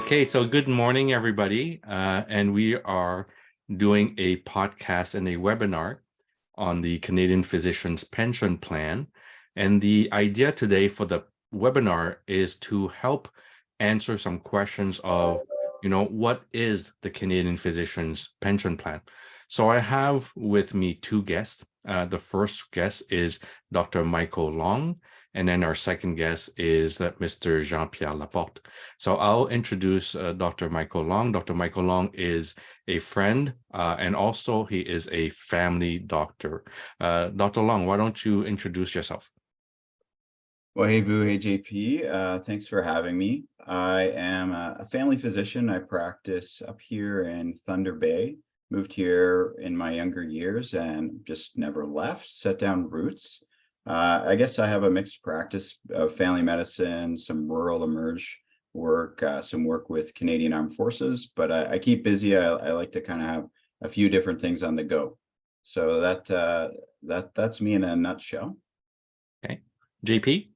Okay, so good morning, everybody. And we are doing a podcast and a webinar on the Canadian Physicians Pension Plan. And the idea today for the webinar is to help answer some questions of, what is the Canadian Physicians Pension Plan? So I have with me two guests. The first guest is Dr. Michael Long, and then our second guest is Mr. Jean-Pierre Laporte. So I'll introduce Dr. Michael Long. Dr. Michael Long is a friend, and also he is a family doctor. Dr. Long, why don't you introduce yourself? Well, hey, Vu, hey, JP. Thanks for having me. I am a family physician. I practice up here in Thunder Bay. Moved here in my younger years and just never left, set down roots. I guess I have a mixed practice of family medicine, some rural emerge work, some work with Canadian Armed Forces, but I keep busy. I like to kind of have a few different things on the go. So that's me in a nutshell. Okay. JP?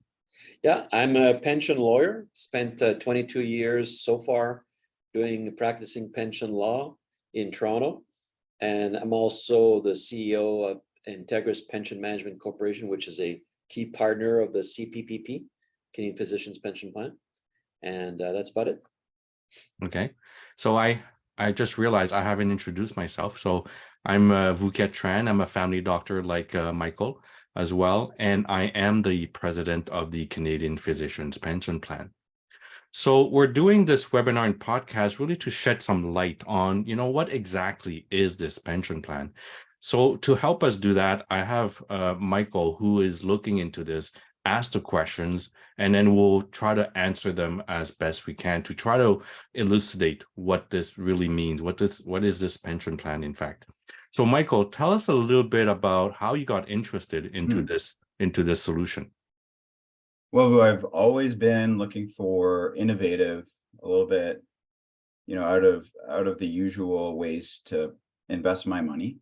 Yeah, I'm a pension lawyer, spent 22 years so far practicing pension law in Toronto. And I'm also the CEO of Integris Pension Management Corporation, which is a key partner of the CPPP, Canadian Physicians Pension Plan. And that's about it. Okay. So I just realized I haven't introduced myself. So I'm Vu Ket Tran. I'm a family doctor like Michael as well. And I am the president of the Canadian Physicians Pension Plan. So we're doing this webinar and podcast really to shed some light on, what exactly is this pension plan? So to help us do that, I have Michael, who is looking into this, ask the questions, and then we'll try to answer them as best we can to try to elucidate what this really means. What is this pension plan, in fact? So Michael, tell us a little bit about how you got interested into this solution. Well, I've always been looking for innovative, a little bit, out of the usual ways to invest my money.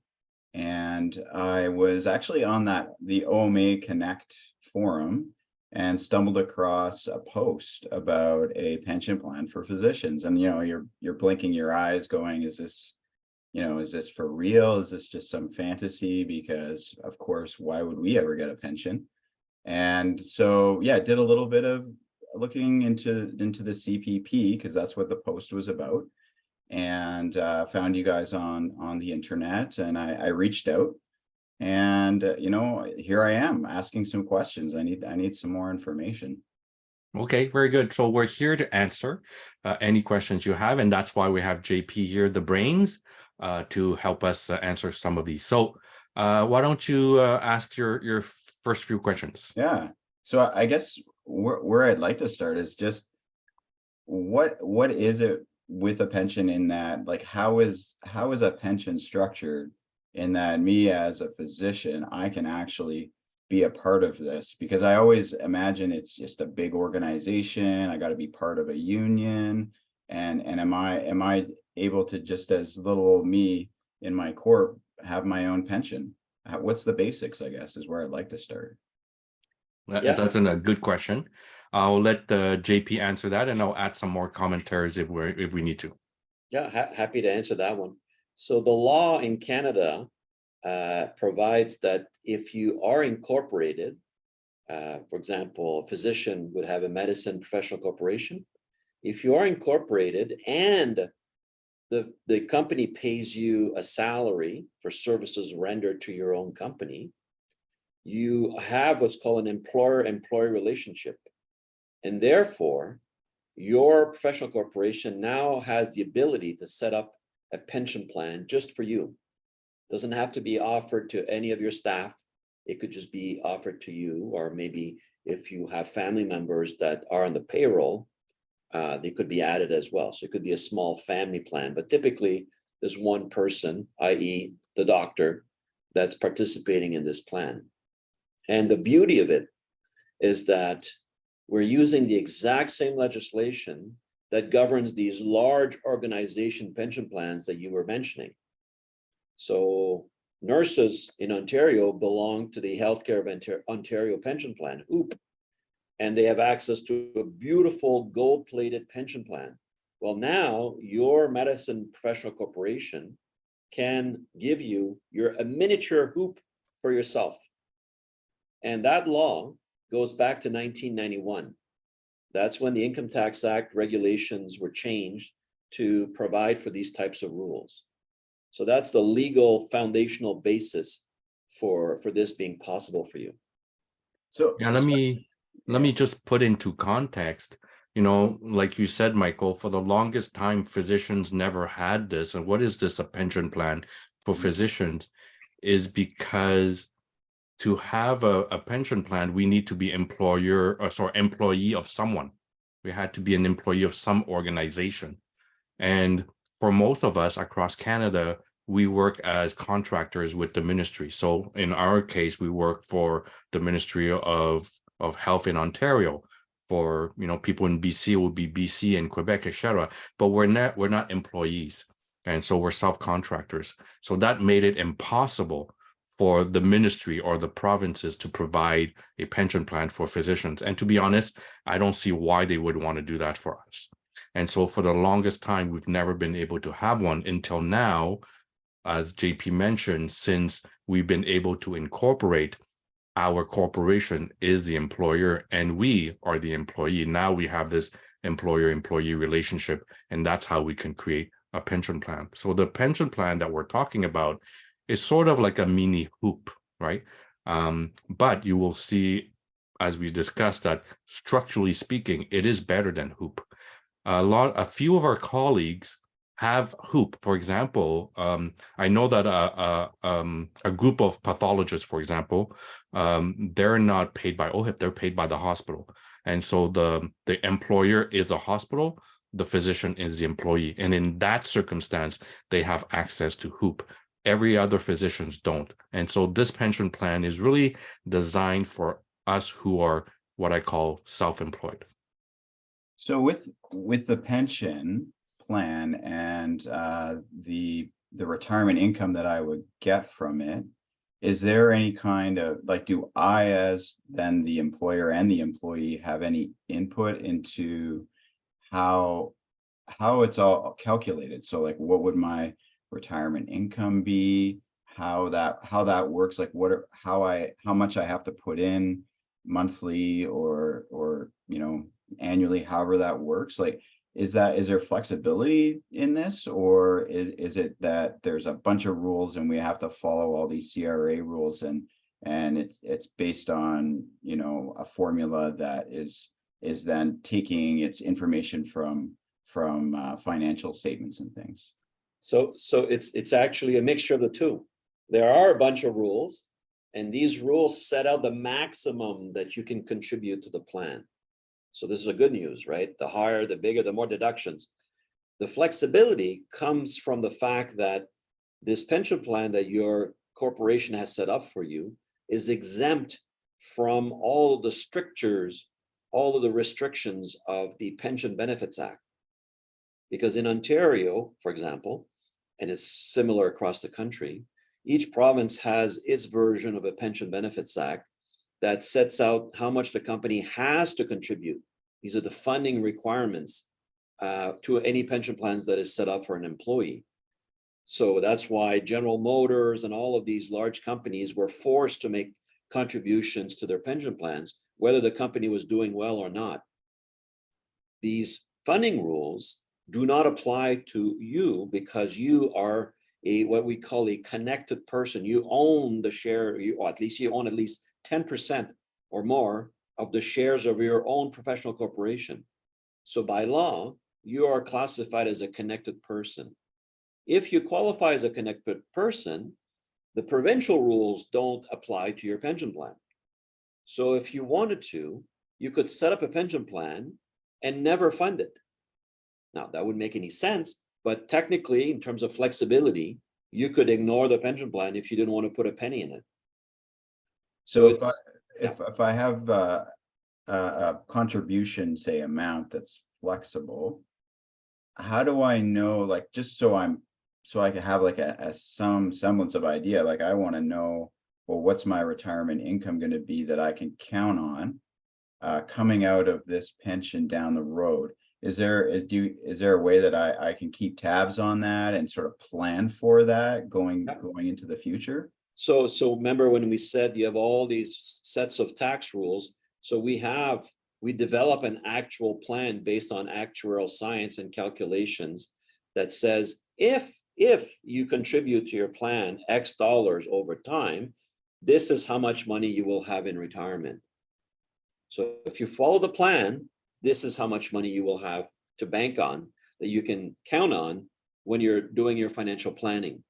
And I was actually on the OMA Connect forum and stumbled across a post about a pension plan for physicians. And you're blinking your eyes going, is this for real? Is this just some fantasy? Because of course, why would we ever get a pension? And so, yeah, did a little bit of looking into the CPP because that's what the post was about, and found you guys on the internet, and I reached out, and here I am asking some questions. I need some more information. Okay, very good. So we're here to answer any questions you have, and that's why we have JP here, the brains, to help us answer some of these. So why don't you ask your first few questions? Yeah. So I guess where I'd like to start is just what is it with a pension, in that, like, how is a pension structured in that me as a physician, I can actually be a part of this? Because I always imagine it's just a big organization. I got to be part of a union. And am I able to, just as little me in my corp, have my own pension? What's the basics, I guess, is where I'd like to start. That's a good question. I'll let JP answer that, and I'll add some more commentaries if we need to. Yeah, happy to answer that one. So the law in Canada provides that if you are incorporated, for example, a physician would have a medicine professional corporation. If you are incorporated and the company pays you a salary for services rendered to your own company, you have what's called an employer-employee relationship. And therefore, your professional corporation now has the ability to set up a pension plan just for you. Doesn't have to be offered to any of your staff. It could just be offered to you, or maybe if you have family members that are on the payroll, they could be added as well. So it could be a small family plan, but typically there's one person, i.e. the doctor, that's participating in this plan. And the beauty of it is that we're using the exact same legislation that governs these large organization pension plans that you were mentioning. So nurses in Ontario belong to the Healthcare of Ontario Pension Plan, HOOP, and they have access to a beautiful gold-plated pension plan Well, now your medicine professional corporation can give you a miniature hoop for yourself. And that law goes back to 1991. That's when the Income Tax Act regulations were changed to provide for these types of rules. So that's the legal foundational basis for this being possible for you. So Yeah, let me just put into context, like you said, Michael, for the longest time, physicians never had this. And what is this, a pension plan for physicians? Is because to have a pension plan, we need to be employee of someone. We had to be an employee of some organization. And for most of us across Canada, we work as contractors with the ministry. So in our case, we work for the Ministry of Health in Ontario. For people in BC, it would be BC and Quebec, etc. But we're not employees, and so we're self-contractors. So that made it impossible for the ministry or the provinces to provide a pension plan for physicians. And to be honest, I don't see why they would want to do that for us. And so for the longest time, we've never been able to have one until now, as JP mentioned, since we've been able to incorporate, our corporation is the employer and we are the employee. Now we have this employer-employee relationship, and that's how we can create a pension plan. So the pension plan that we're talking about is sort of like a mini hoop, right? But you will see, as we discussed, that structurally speaking, it is better than hoop. A few of our colleagues have hoop. For example, I know that a group of pathologists, for example, they're not paid by OHIP, they're paid by the hospital. And so the employer is the hospital, the physician is the employee. And in that circumstance, they have access to hoop. Every other physicians don't. And so this pension plan is really designed for us who are what I call self-employed. So with the pension plan and the retirement income that I would get from it, is there any kind of, like, do I, as then the employer and the employee, have any input into how it's all calculated? So like, what would my retirement income be, how that works, like how much I have to put in monthly or annually, however that works? Like, is there flexibility in this, or is it that there's a bunch of rules and we have to follow all these CRA rules, and it's based on a formula that is then taking its information from financial statements and things? So it's actually a mixture of the two. There are a bunch of rules, and these rules set out the maximum that you can contribute to the plan. So this is a good news, right? The higher, the bigger, the more deductions. The flexibility comes from the fact that this pension plan that your corporation has set up for you is exempt from all of the strictures, all of the restrictions of the Pension Benefits Act. Because in Ontario, for example, and it's similar across the country, each province has its version of a Pension Benefits Act that sets out how much the company has to contribute. These are the funding requirements to any pension plans that is set up for an employee. So that's why General Motors and all of these large companies were forced to make contributions to their pension plans, whether the company was doing well or not. These funding rules do not apply to you because you are what we call a connected person. You own the share, or at least you own at least 10% or more of the shares of your own professional corporation. So by law, you are classified as a connected person. If you qualify as a connected person, the provincial rules don't apply to your pension plan. So if you wanted to, you could set up a pension plan and never fund it. Now, that wouldn't make any sense, but technically, in terms of flexibility, you could ignore the pension plan if you didn't want to put a penny in it. So if I have a contribution, say, amount that's flexible, how do I know, like, just so I can have like some semblance of idea, like I want to know, well, what's my retirement income going to be that I can count on coming out of this pension down the road? is there a way that I can keep tabs on that and sort of plan for that going into the future? So remember when we said you have all these sets of tax rules, so we develop an actual plan based on actuarial science and calculations that says if you contribute to your plan X dollars over time, this is how much money you will have in retirement. So if you follow the plan, this is how much money you will have to bank on, that you can count on when you're doing your financial planning.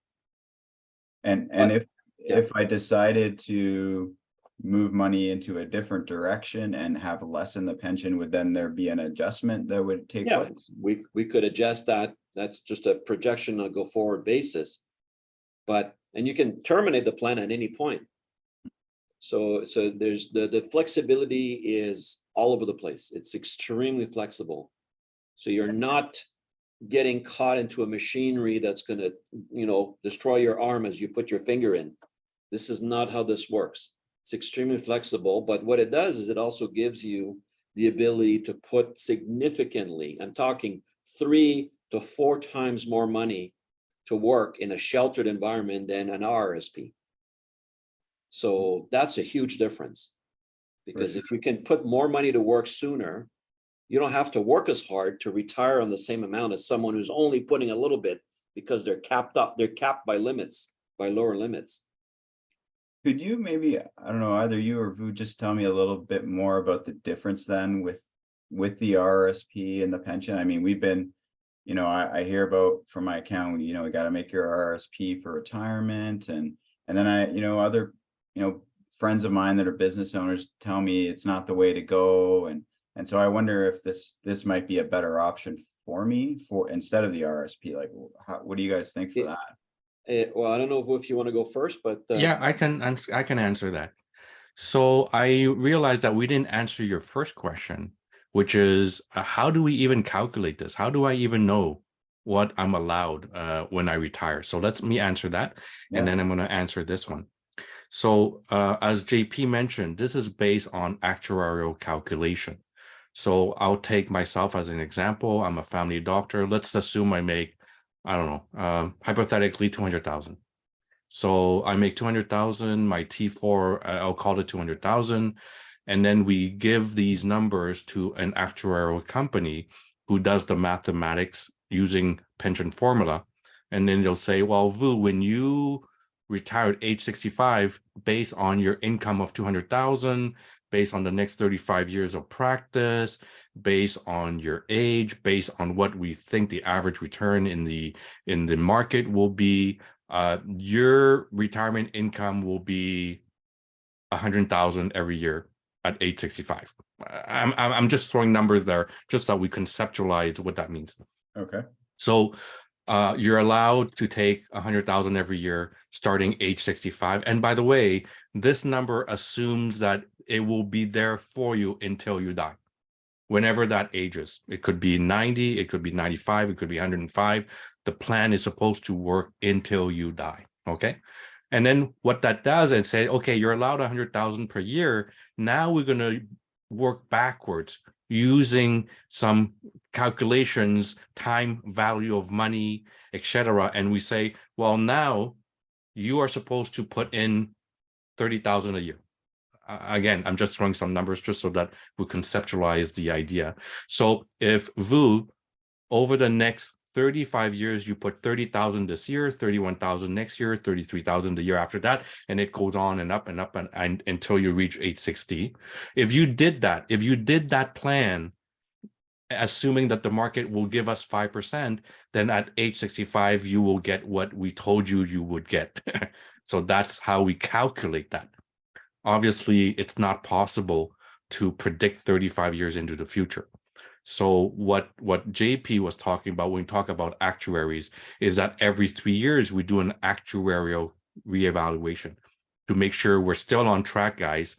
And if I decided to move money into a different direction and have less in the pension, would then there be an adjustment that would take Yeah, place? we could adjust that. That's just a projection on a go forward basis. And you can terminate the plan at any point. So there's the flexibility is all over the place. It's extremely flexible. So you're not getting caught into a machinery that's going to, destroy your arm as you put your finger in. This is not how this works. It's extremely flexible, but what it does is it also gives you the ability to put significantly, I'm talking 3 to 4 times more money to work in a sheltered environment than an RRSP. So that's a huge difference, because if you can put more money to work sooner, you don't have to work as hard to retire on the same amount as someone who's only putting a little bit because they're capped by limits, by lower limits. Could you maybe, I don't know, either you or Vu just tell me a little bit more about the difference then with the RRSP and the pension? I mean, we've been, I hear about from my account, we got to make your RRSP for retirement, and then other, friends of mine that are business owners tell me it's not the way to go, and so I wonder if this might be a better option for me instead of the RRSP. Like, what do you guys think for that? Well, I don't know if you want to go first, but Yeah, I can answer that. So I realized that we didn't answer your first question, which is how do we even calculate this? How do I even know what I'm allowed when I retire? So let me answer that, and then I'm going to answer this one. So as JP mentioned, this is based on actuarial calculation. So I'll take myself as an example. I'm a family doctor. Let's assume I make, I don't know, hypothetically 200,000. So I make 200,000, my T4, I'll call it 200,000. And then we give these numbers to an actuarial company who does the mathematics using pension formula. And then they'll say, well, Vu, when you retired age 65, based on your income of 200,000, based on the next 35 years of practice, based on your age, based on what we think the average return in the market will be, your retirement income will be 100,000 every year at age 65. I'm just throwing numbers there just so we conceptualize what that means. Okay. So you're allowed to take 100,000 every year starting age 65. And by the way, this number assumes that it will be there for you until you die, whenever that age is. It could be 90, it could be 95, it could be 105. The plan is supposed to work until you die, okay? And then what that does is say, okay, you're allowed 100,000 per year. Now we're going to work backwards using some calculations, time value of money, etc. And we say, well, now you are supposed to put in 30,000 a year. Again, I'm just throwing some numbers just so that we conceptualize the idea. So if Vu, over the next 35 years, you put 30,000 this year, 31,000 next year, 33,000 the year after that, and it goes on and up and up and until you reach age 60. If you did that plan, assuming that the market will give us 5%, then at age 65, you will get what we told you would get. So that's how we calculate that. Obviously, it's not possible to predict 35 years into the future. So what JP was talking about when we talk about actuaries is that every 3 years we do an actuarial reevaluation to make sure we're still on track, guys.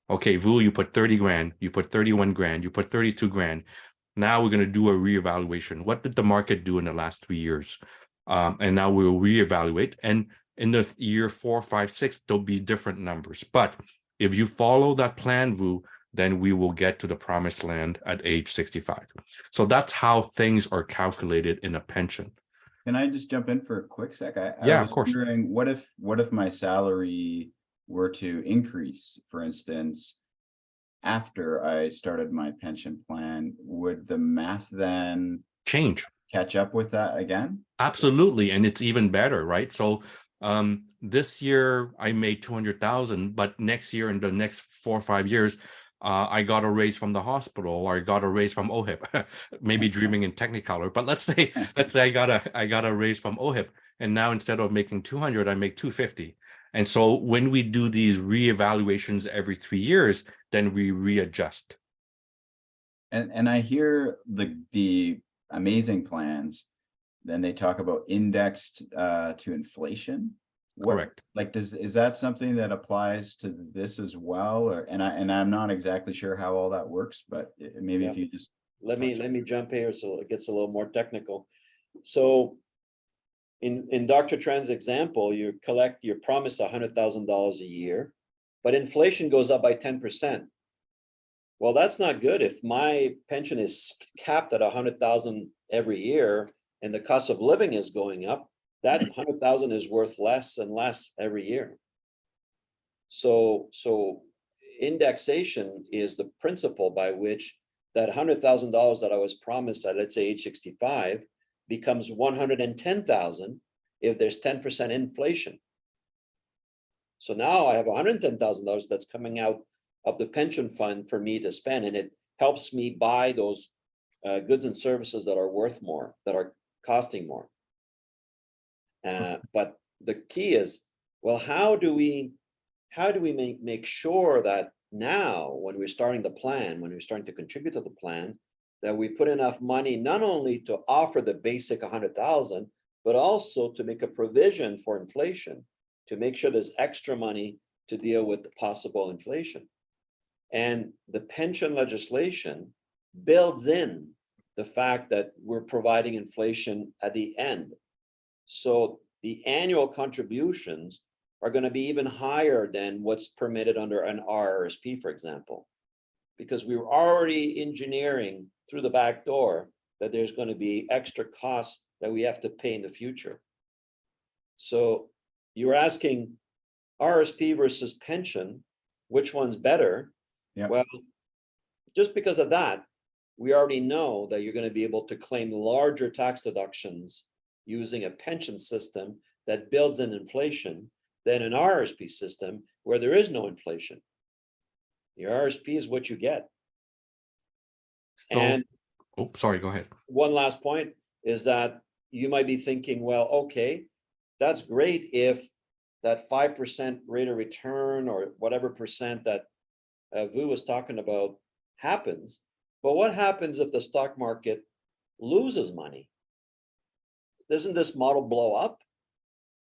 Okay, Vu, you put 30 grand, you put 31 grand, you put 32 grand. Now we're going to do a reevaluation. What did the market do in the last 3 years? And now we'll reevaluate. And in the year 4, 5, 6, there'll be different numbers. But if you follow that plan, Vu, then we will get to the promised land at age 65. So that's how things are calculated in a pension. Can I just jump in for a quick sec? I Yeah, was of course. wondering, what if my salary were to increase, for instance, after I started my pension plan, would the math then Change. catch up with that again? Absolutely. And it's even better, right? So this year I made 200,000, but next year, in the next 4 or 5 years, I got a raise from the hospital, or I got a raise from OHIP. Maybe dreaming in Technicolor, but let's say I got a raise from OHIP, and now instead of making 200, I make 250. And so when we do these reevaluations every 3 years, then we readjust. And I hear the amazing plans, then they talk about indexed to inflation. What, Correct. like, is that something that applies to this as well? Or, and I'm not exactly sure how all that works, but maybe if Yeah. you just, Let me jump here so it gets a little more technical. So in Dr. Tran's example, you're promised $100,000 a year, but inflation goes up by 10%. Well, that's not good. If my pension is capped at 100,000 every year and the cost of living is going up, that 100,000 is worth less and less every year. So indexation is the principle by which that $100,000 that I was promised at, let's say, age 65 becomes 110,000 if there's 10% inflation. So now I have $110,000 that's coming out of the pension fund for me to spend, and it helps me buy those goods and services that are worth more, that are costing more. But the key is, well, how do we make sure that now, when we're starting the plan, when we're starting to contribute to the plan, that we put enough money not only to offer the basic 100,000, but also to make a provision for inflation, to make sure there's extra money to deal with the possible inflation. And the pension legislation builds in the fact that we're providing inflation at the end. So the annual contributions are going to be even higher than what's permitted under an RRSP, for example, because we were already engineering through the back door that there's going to be extra costs that we have to pay in the future. So you're asking RRSP versus pension, which one's better? yeah. Well, just because of that, we already know that you're going to be able to claim larger tax deductions using a pension system that builds in inflation than an RRSP system where there is no inflation. Your RRSP is what you get. So, And oh, sorry, go ahead. one last point is that you might be thinking, well, okay, that's great if that 5% rate of return or whatever percent that Vu was talking about happens. But what happens if the stock market loses money? Doesn't this model blow up?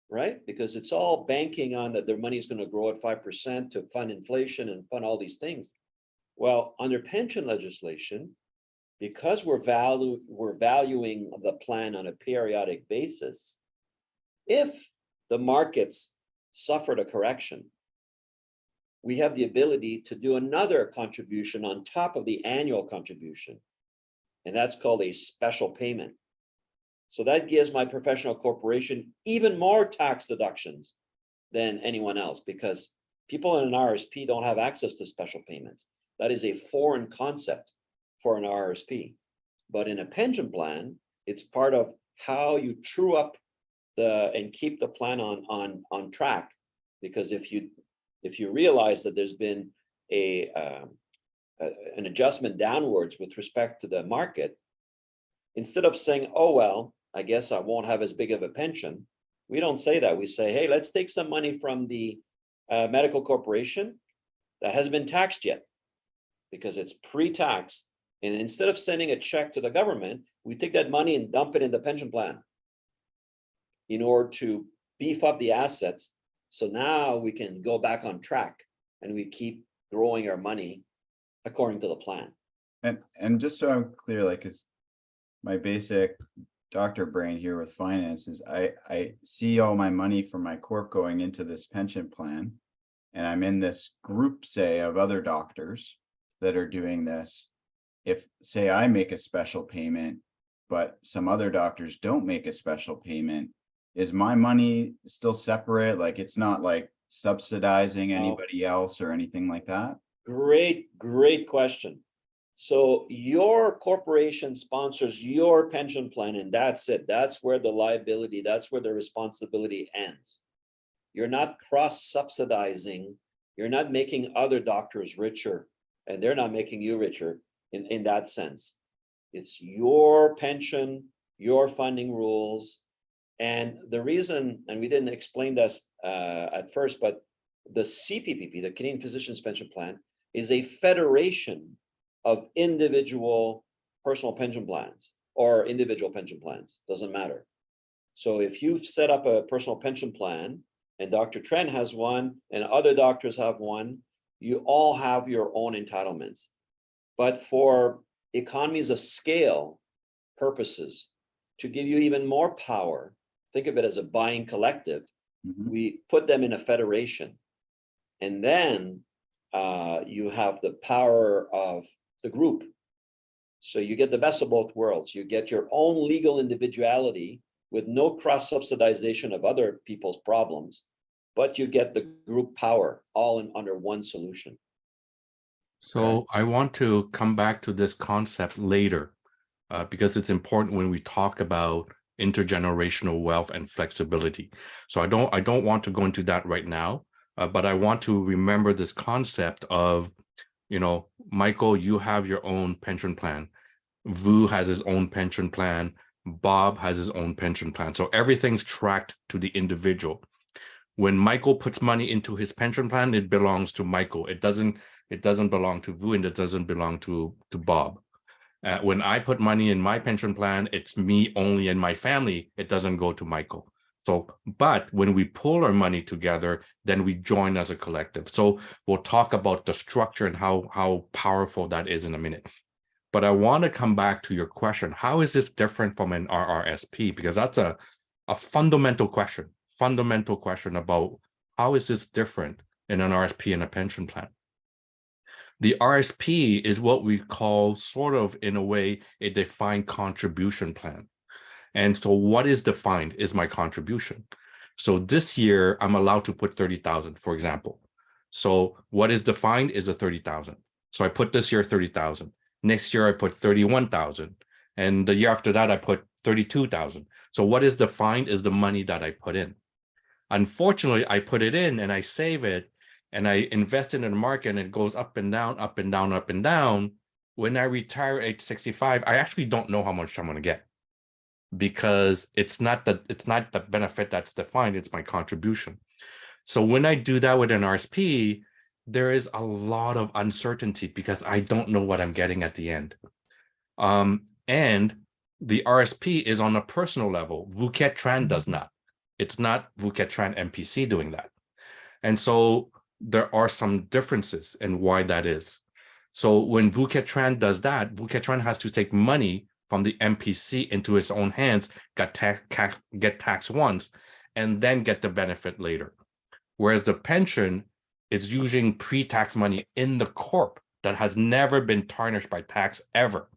Right? Because it's all banking on that their money is going to grow at 5% to fund inflation and fund all these things. Well, under pension legislation, because we're valuing the plan on a periodic basis, if the markets suffered a correction, we have the ability to do another contribution on top of the annual contribution. And that's called a special payment. So that gives my professional corporation even more tax deductions than anyone else, because people in an RRSP don't have access to special payments. That is a foreign concept for an RRSP. But in a pension plan, it's part of how you true up and keep the plan on track. Because if you realize that there's been an adjustment downwards with respect to the market, instead of saying, oh, well, I guess I won't have as big of a pension, we don't say that. We say, hey, let's take some money from the medical corporation that hasn't been taxed yet because it's pre-tax. And instead of sending a check to the government, we take that money and dump it in the pension plan in order to beef up the assets. So now we can go back on track and we keep growing our money according to the plan. And just so I'm clear, like, it's my basic doctor brain here with finances. I see all my money from my corp going into this pension plan, and I'm in this group, say, of other doctors, that are doing this, if, say, I make a special payment, but some other doctors don't make a special payment, is my money still separate? Like, it's not like subsidizing anybody else or anything like that? Great question. So your corporation sponsors your pension plan, and that's it. That's where the liability, that's where the responsibility ends. You're not cross-subsidizing. You're not making other doctors richer, and they're not making you richer in that sense. It's your pension, your funding rules. And the reason, and we didn't explain this at first, but the CPPP, the Canadian Physicians Pension Plan, is a federation of individual personal pension plans or individual pension plans, doesn't matter. So if you've set up a personal pension plan and Dr. Trent has one and other doctors have one, you all have your own entitlements. But for economies of scale purposes, to give you even more power, think of it as a buying collective, we put them in a federation. And then you have the power of the group. So you get the best of both worlds. You get your own legal individuality with no cross-subsidization of other people's problems, but you get the group power all in under one solution. So I want to come back to this concept later, because it's important when we talk about intergenerational wealth and flexibility. So I don't want to go into that right now, but I want to remember this concept of, you know, Michael, you have your own pension plan. Vu has his own pension plan. Bob has his own pension plan. So everything's tracked to the individual. When Michael puts money into his pension plan, it belongs to Michael. It doesn't belong to Vu, and it doesn't belong to Bob. When I put money in my pension plan, it's me only and my family. It doesn't go to Michael. So, but when we pull our money together, then we join as a collective. So we'll talk about the structure and how powerful that is in a minute. But I want to come back to your question. How is this different from an RRSP? Because that's a fundamental question about how is this different in an RSP and a pension plan. The RSP is what we call, sort of in a way, a defined contribution plan. And so what is defined is my contribution. So this year I'm allowed to put 30,000, for example. So what is defined is a 30,000. So I put this year 30,000. Next year I put 31,000. And the year after that I put 32,000. So what is defined is the money that I put in. Unfortunately, I put it in and I save it and I invest it in the market and it goes up and down, up and down, up and down. When I retire at age 65, I actually don't know how much I'm going to get, because it's not the benefit that's defined, it's my contribution. So when I do that with an RSP, there is a lot of uncertainty because I don't know what I'm getting at the end. And the RSP is on a personal level. Vuket Tran does not. It's not Vuket Tran MPC doing that. And so there are some differences in why that is. So when Vuket Tran does that, Vuket Tran has to take money from the MPC into his own hands, get taxed once, and then get the benefit later. Whereas the pension is using pre-tax money in the corp that has never been tarnished by tax ever.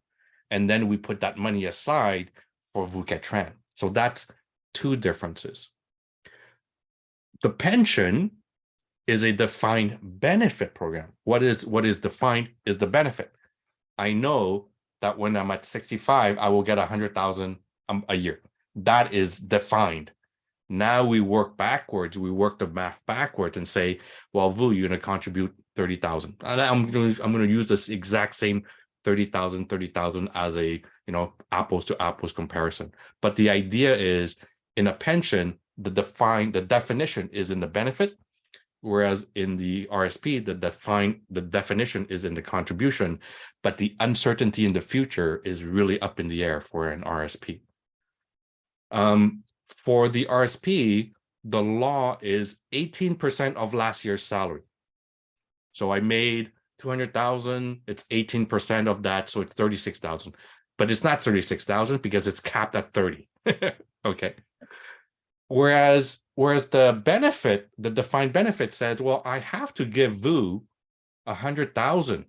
And then we put that money aside for Vuket Tran. So that's two differences. The pension is a defined benefit program. What is defined is the benefit. I know that when I'm at 65, I will get 100,000 a year. That is defined. Now we work backwards. We work the math backwards and say, well, Vu, you're going to contribute 30,000. I'm going to use this exact same 30,000 as a, apples to apples comparison. But the idea is, in a pension, the definition is in the benefit, whereas in the RSP, the definition is in the contribution, but the uncertainty in the future is really up in the air for an RSP. For the RSP, the law is 18% of last year's salary. So I made 200,000, it's 18% of that, so it's 36,000. But it's not 36,000 because it's capped at 30. Okay. Whereas the benefit, the defined benefit says, well, I have to give Vu 100,000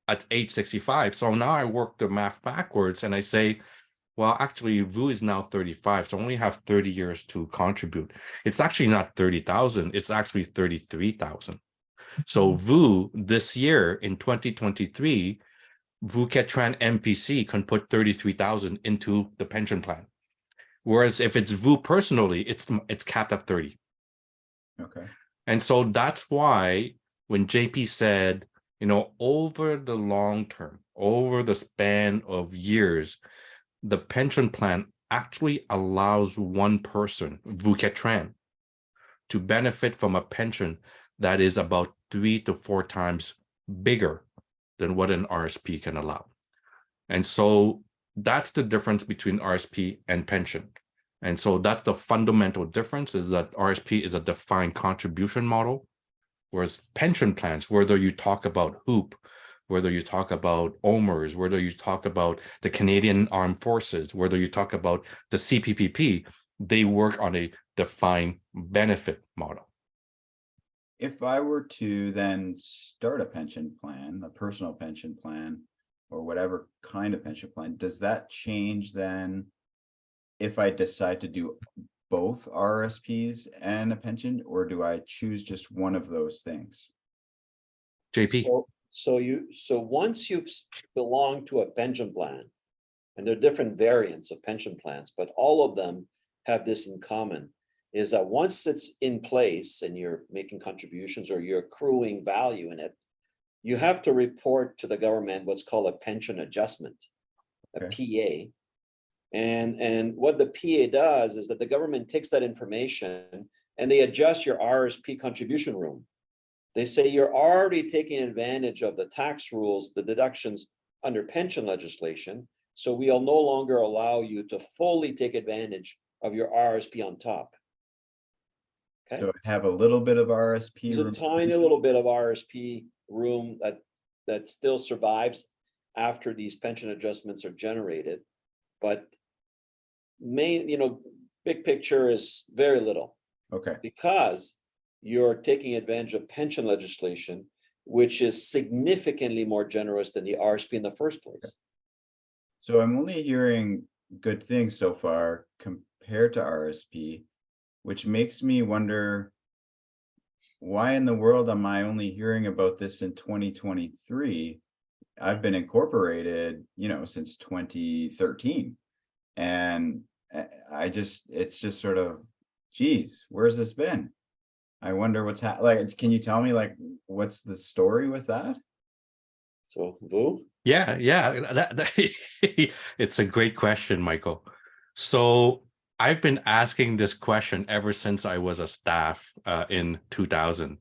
at age 65. So now I work the math backwards and I say, well, actually, VU is now 35, so I only have 30 years to contribute. It's actually not 30,000, it's actually 33,000. So VU this year in 2023, Vu Quet Tran MPC can put 33,000 into the pension plan. Whereas if it's VU personally, it's capped at 30. Okay. And so that's why when JP said, over the long term, over the span of years, the pension plan actually allows one person, Vu Quet Tran, to benefit from a pension that is about 3 to 4 times bigger than what an RSP can allow. And so that's the difference between RSP and pension. And so that's the fundamental difference, is that RSP is a defined contribution model, whereas pension plans, whether you talk about HOOP, whether you talk about OMERS, whether you talk about the Canadian Armed Forces, whether you talk about the CPPP, they work on a defined benefit model. If I were to then start a pension plan, a personal pension plan, or whatever kind of pension plan, does that change then if I decide to do both RSPs and a pension, or do I choose just one of those things? JP. So once you've belonged to a pension plan, and there are different variants of pension plans, but all of them have this in common, is that once it's in place and you're making contributions or you're accruing value in it, you have to report to the government what's called a pension adjustment, a PA. And what the PA does is that the government takes that information and they adjust your RSP contribution room. They say you're already taking advantage of the tax rules, the deductions under pension legislation, so we'll no longer allow you to fully take advantage of your RSP on top. Okay. So I have a little bit of RSP. There's a tiny little bit of RSP room that still survives after these pension adjustments are generated, but big picture is very little. Okay. Because you're taking advantage of pension legislation, which is significantly more generous than the RSP in the first place. So I'm only hearing good things so far compared to RSP, which makes me wonder, why in the world am I only hearing about this in 2023? I've been incorporated, since 2013. And it's just sort of, geez, where's this been? I wonder what's can you tell me what's the story with that? So Vu? Yeah, it's a great question, Michael. So I've been asking this question ever since I was a staff in 2000.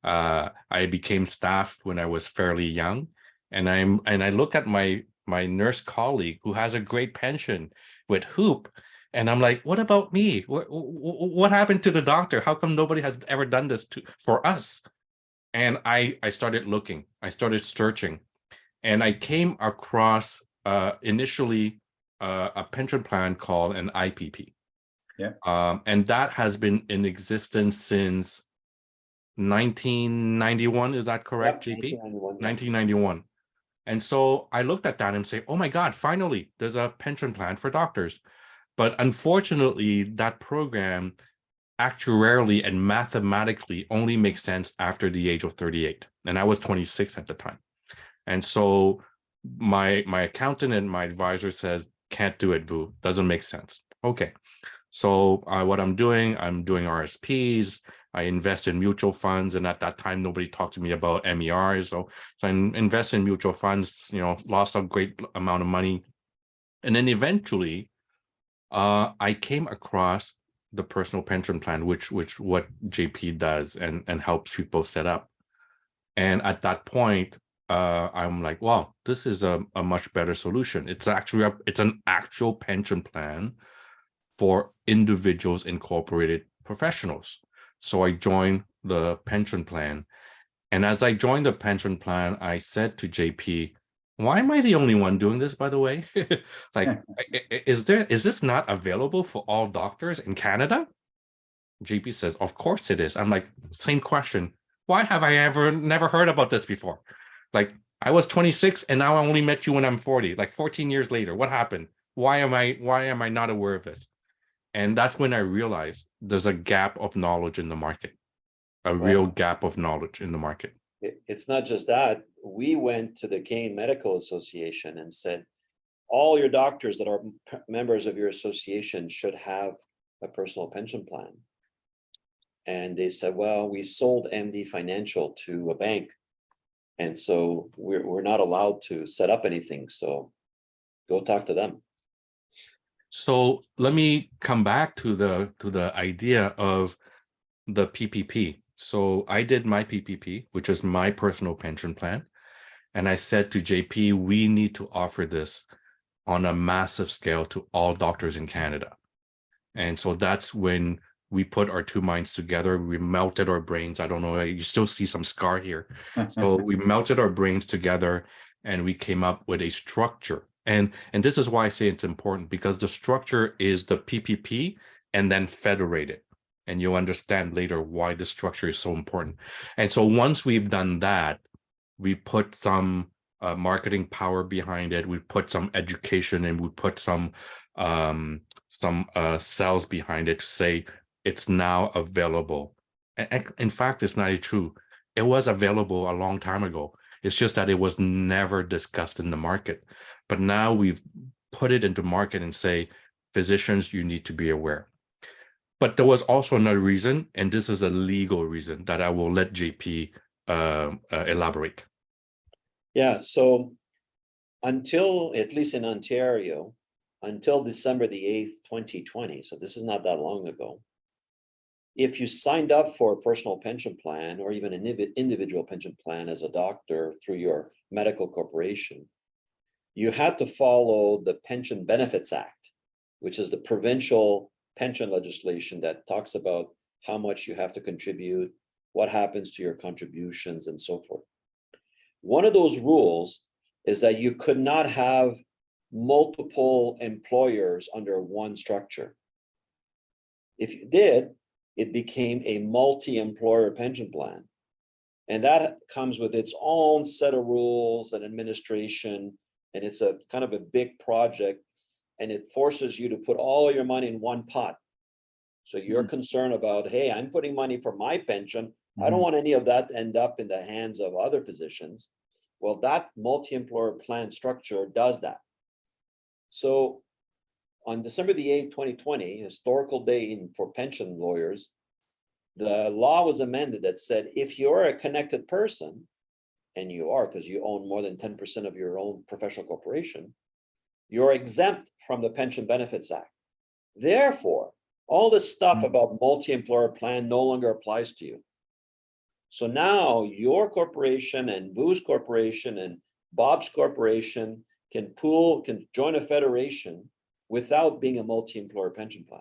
I became staff when I was fairly young, and I look at my nurse colleague who has a great pension with HOOP, and I'm like, what about me? What happened to the doctor? How come nobody has ever done this for us? And I started looking, I started searching, and I came across initially a pension plan called an IPP. Yeah. And that has been in existence since 1991. Is that correct, Yep, JP? 1991. 1991. And so I looked at that and say, oh my God, finally, there's a pension plan for doctors. But unfortunately, that program actuarially and mathematically only makes sense after the age of 38. And I was 26 at the time. And so my accountant and my advisor says, can't do it, Vu, doesn't make sense. Okay. So what I'm doing RSPs, I invest in mutual funds. And at that time, nobody talked to me about MERs. So I invest in mutual funds, lost a great amount of money. And then eventually, I came across the personal pension plan, which what JP does and helps people set up. And at that point, I'm like, wow, this is a much better solution. It's actually it's an actual pension plan for individuals, incorporated professionals. So I joined the pension plan. And as I joined the pension plan, I said to JP, why am I the only one doing this, by the way? Is this not available for all doctors in Canada? JP says, of course it is. I'm like, same question. Why have I never heard about this before? Like, I was 26 and now I only met you when I'm 40, like 14 years later. What happened? Why am I not aware of this? And that's when I realized there's a gap of knowledge in the market, a real Well, gap of knowledge in the market. it's not just that. We went to the Canadian Medical Association and said, all your doctors that are members of your association should have a personal pension plan. And they said, well, we sold MD Financial to a bank. And so we're not allowed to set up anything. So go talk to them. So let me come back to the idea of the PPP. So I did my PPP, which is my personal pension plan. And I said to JP, we need to offer this on a massive scale to all doctors in Canada. And so that's when we put our two minds together. We melted our brains. I don't know, you still see some scar here. So we melted our brains together and we came up with a structure. And this is why I say it's important, because the structure is the PPP and then federated. And you'll understand later why the structure is so important. And so once we've done that, we put some marketing power behind it. We put some education and we put some sales behind it to say it's now available. And in fact, it's not true. It was available a long time ago. It's just that it was never discussed in the market. But now we've put it into market and say, physicians, you need to be aware. But there was also another reason, and this is a legal reason that I will let JP elaborate. Yeah, so until, at least in Ontario, until December the 8th, 2020, so this is not that long ago, if you signed up for a personal pension plan or even an individual pension plan as a doctor through your medical corporation, you had to follow the Pension Benefits Act, which is the provincial pension legislation that talks about how much you have to contribute, what happens to your contributions, and so forth. One of those rules is that you could not have multiple employers under one structure. If you did, it became a multi-employer pension plan. And that comes with its own set of rules and administration. And it's a kind of a big project. And it forces you to put all your money in one pot. So you're concerned about, hey, I'm putting money for my pension. I don't want any of that to end up in the hands of other physicians. Well, that multi-employer plan structure does that. So on December the 8th, 2020, historical day for pension lawyers, the law was amended that said, if you're a connected person, and you are because you own more than 10% of your own professional corporation, you're exempt from the Pension Benefits Act. Therefore, all this stuff about multi-employer plan no longer applies to you. So now your corporation and Vu's corporation and Bob's corporation can join a federation without being a multi-employer pension plan.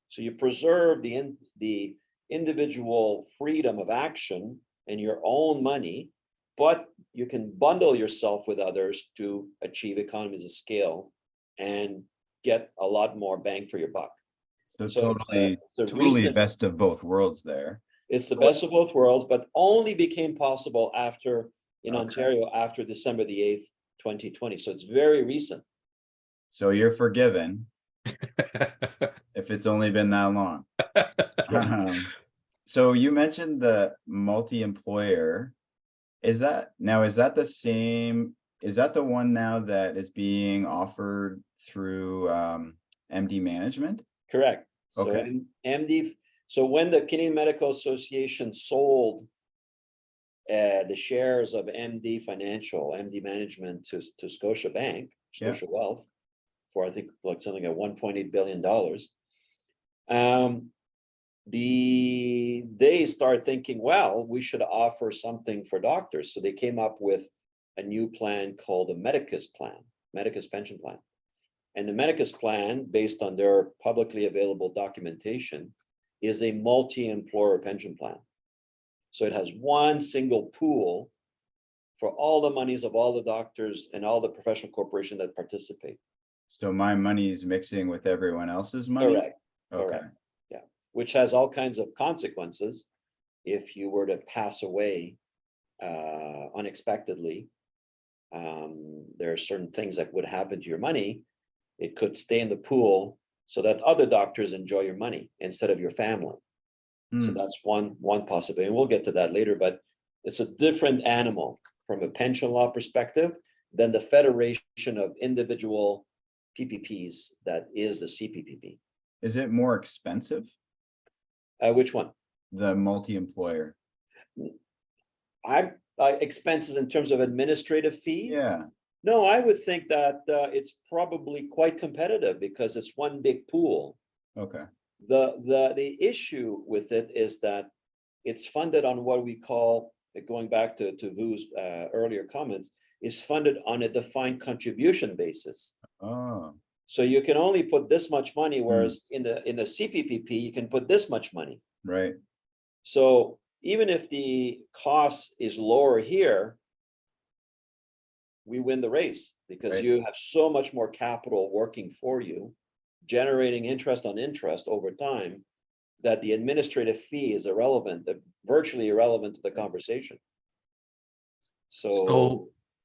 So you preserve the individual freedom of action and your own money, but you can bundle yourself with others to achieve economies of scale and get a lot more bang for your buck. So totally recent, best of both worlds there. it's the best of both worlds, but only became possible in Okay. Ontario after December the 8th, 2020. So it's very recent. So you're forgiven if it's only been that long. So you mentioned the multi-employer. Is that the same? Is that the one now that is being offered through MD Management? Correct. Okay. So when the Canadian Medical Association sold the shares of MD Financial, MD Management to Scotiabank, Scotia Wealth, for I think like something at $1.8 billion, they started thinking, well, we should offer something for doctors. So they came up with a new plan called a Medicus plan, Medicus pension plan. And the Medicus plan, based on their publicly available documentation, is a multi-employer pension plan. So it has one single pool for all the monies of all the doctors and all the professional corporations that participate. So my money is mixing with everyone else's money? Correct. Okay. Correct. Which has all kinds of consequences if you were to pass away unexpectedly, there are certain things that would happen to your money. It could stay in the pool so that other doctors enjoy your money instead of your family. So Hmm. that's one possibility. And we'll get to that later, but it's a different animal from a pension law perspective than the federation of individual PPPs that is the CPPP. Is it more expensive, Which one? the multi-employer? Expenses in terms of administrative fees? Yeah, No, I would think that it's probably quite competitive because it's one big pool. okay, The issue with it is that it's funded on what we call, going back to Vu's earlier comments, is funded on a defined contribution basis. oh, So you can only put this much money, whereas in the CPPP, you can put this much money. right, So even if the cost is lower here, we win the race because Right. you have so much more capital working for you, generating interest on interest over time, that the administrative fee is irrelevant, virtually irrelevant to the conversation. So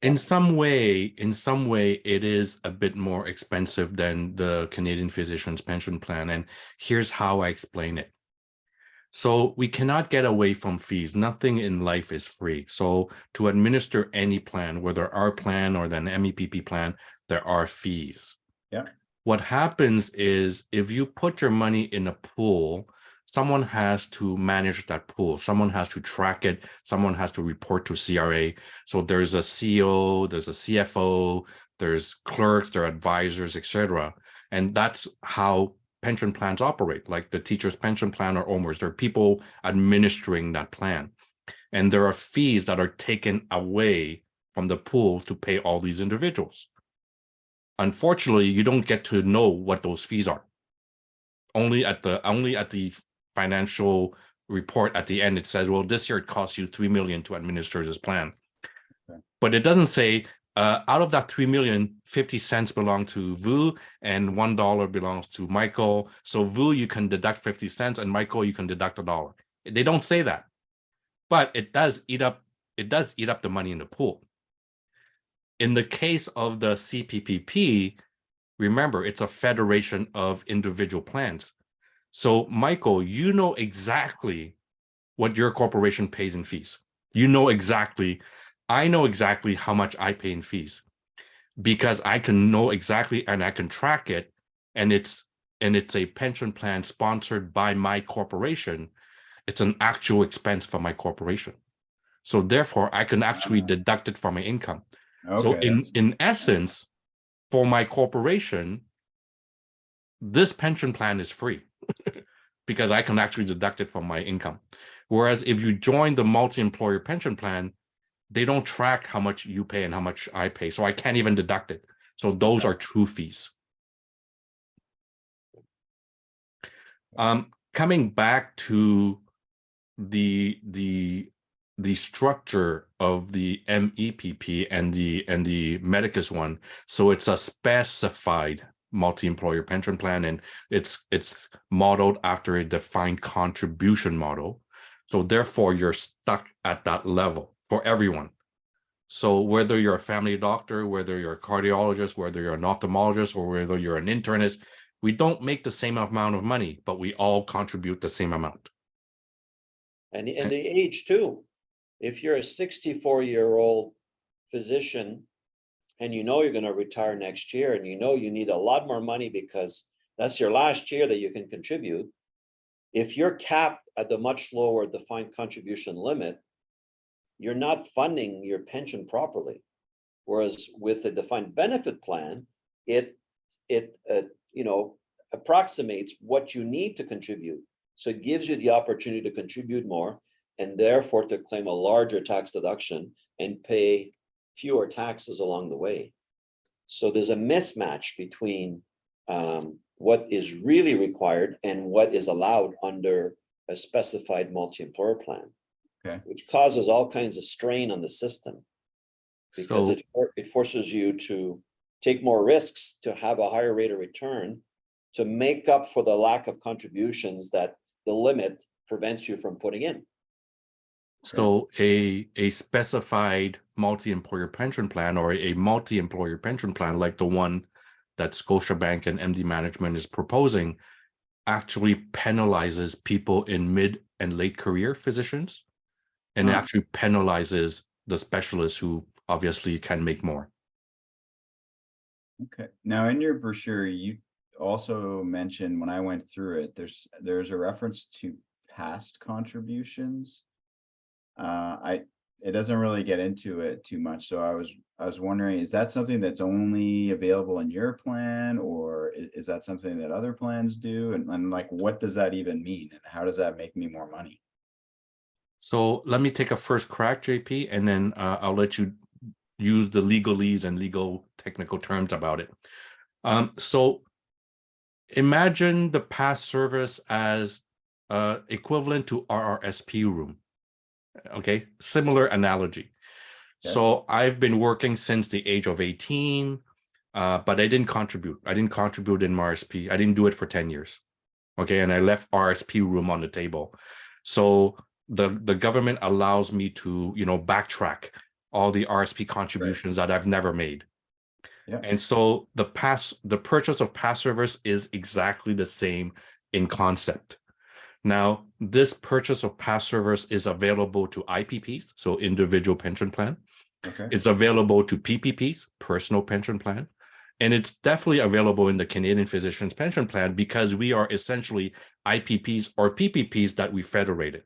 yeah. in some way, it is a bit more expensive than the Canadian Physicians Pension Plan. And here's how I explain it. So we cannot get away from fees. Nothing in life is free. So to administer any plan, whether our plan or then MEPP plan, there are fees. Yeah. What happens is if you put your money in a pool, someone has to manage that pool. Someone has to track it. Someone has to report to CRA. So there's a CEO, there's a CFO, there's clerks, there are advisors, etc. And that's how pension plans operate, like the teacher's pension plan or OMERS. There are people administering that plan. And there are fees that are taken away from the pool to pay all these individuals. Unfortunately, you don't get to know what those fees are. Only at the financial report at the end, it says, well, this year it costs you 3 million to administer this plan. Okay. But it doesn't say out of that 3 million, 50 cents belong to Vu and $1 belongs to Michael. So Vu, you can deduct 50 cents and Michael, you can deduct $1. They don't say that, but it does eat up the money in the pool. In the case of the CPPP, remember, it's a federation of individual plans. So Michael, you know exactly what your corporation pays in fees. You know exactly, I know exactly how much I pay in fees because I can know exactly and I can track it. And it's a pension plan sponsored by my corporation. It's an actual expense for my corporation. So therefore, I can actually deduct it from my income. So okay, in essence, for my corporation, this pension plan is free because I can actually deduct it from my income. Whereas if you join the multi-employer pension plan, they don't track how much you pay and how much I pay. So I can't even deduct it. So those are true fees. Coming back to the structure of the MEPP and the Medicus one. So it's a specified multi-employer pension plan, and it's modeled after a defined contribution model. So therefore, you're stuck at that level for everyone. So whether you're a family doctor, whether you're a cardiologist, whether you're an ophthalmologist, or whether you're an internist, we don't make the same amount of money, but we all contribute the same amount. And the age too. If you're a 64-year-old physician and you know you're going to retire next year and you know you need a lot more money because that's your last year that you can contribute, if you're capped at the much lower defined contribution limit, you're not funding your pension properly. Whereas with a defined benefit plan, it approximates what you need to contribute. So it gives you the opportunity to contribute more and therefore to claim a larger tax deduction and pay fewer taxes along the way. So there's a mismatch between what is really required and what is allowed under a specified multi-employer plan, which causes all kinds of strain on the system because it forces you to take more risks to have a higher rate of return to make up for the lack of contributions that the limit prevents you from putting in. So a specified multi-employer pension plan or a multi-employer pension plan like the one that Scotiabank and MD Management is proposing actually penalizes people in mid and late career physicians, and Huh. actually penalizes the specialists who obviously can make more. Okay. Now, in your brochure, you also mentioned, when I went through it, there's a reference to past contributions. It doesn't really get into it too much, so I was wondering, is that something that's only available in your plan, or is that something that other plans do? And like, what does that even mean, and how does that make me more money? So let me take a first crack, JP, and then I'll let you use the legalese and legal technical terms about it. So imagine the past service as equivalent to RRSP room. Okay, similar analogy. Okay. So I've been working since the age of 18, but I didn't contribute. I didn't contribute in RSP. I didn't do it for 10 years. Okay, and I left RSP room on the table. So the government allows me to, backtrack all the RSP contributions that I've never made. Yeah. And so the purchase of past service is exactly the same in concept. Now, this purchase of past service is available to IPPs, so individual pension plan. Okay. It's available to PPPs, personal pension plan. And it's definitely available in the Canadian Physicians Pension Plan because we are essentially IPPs or PPPs that we federated.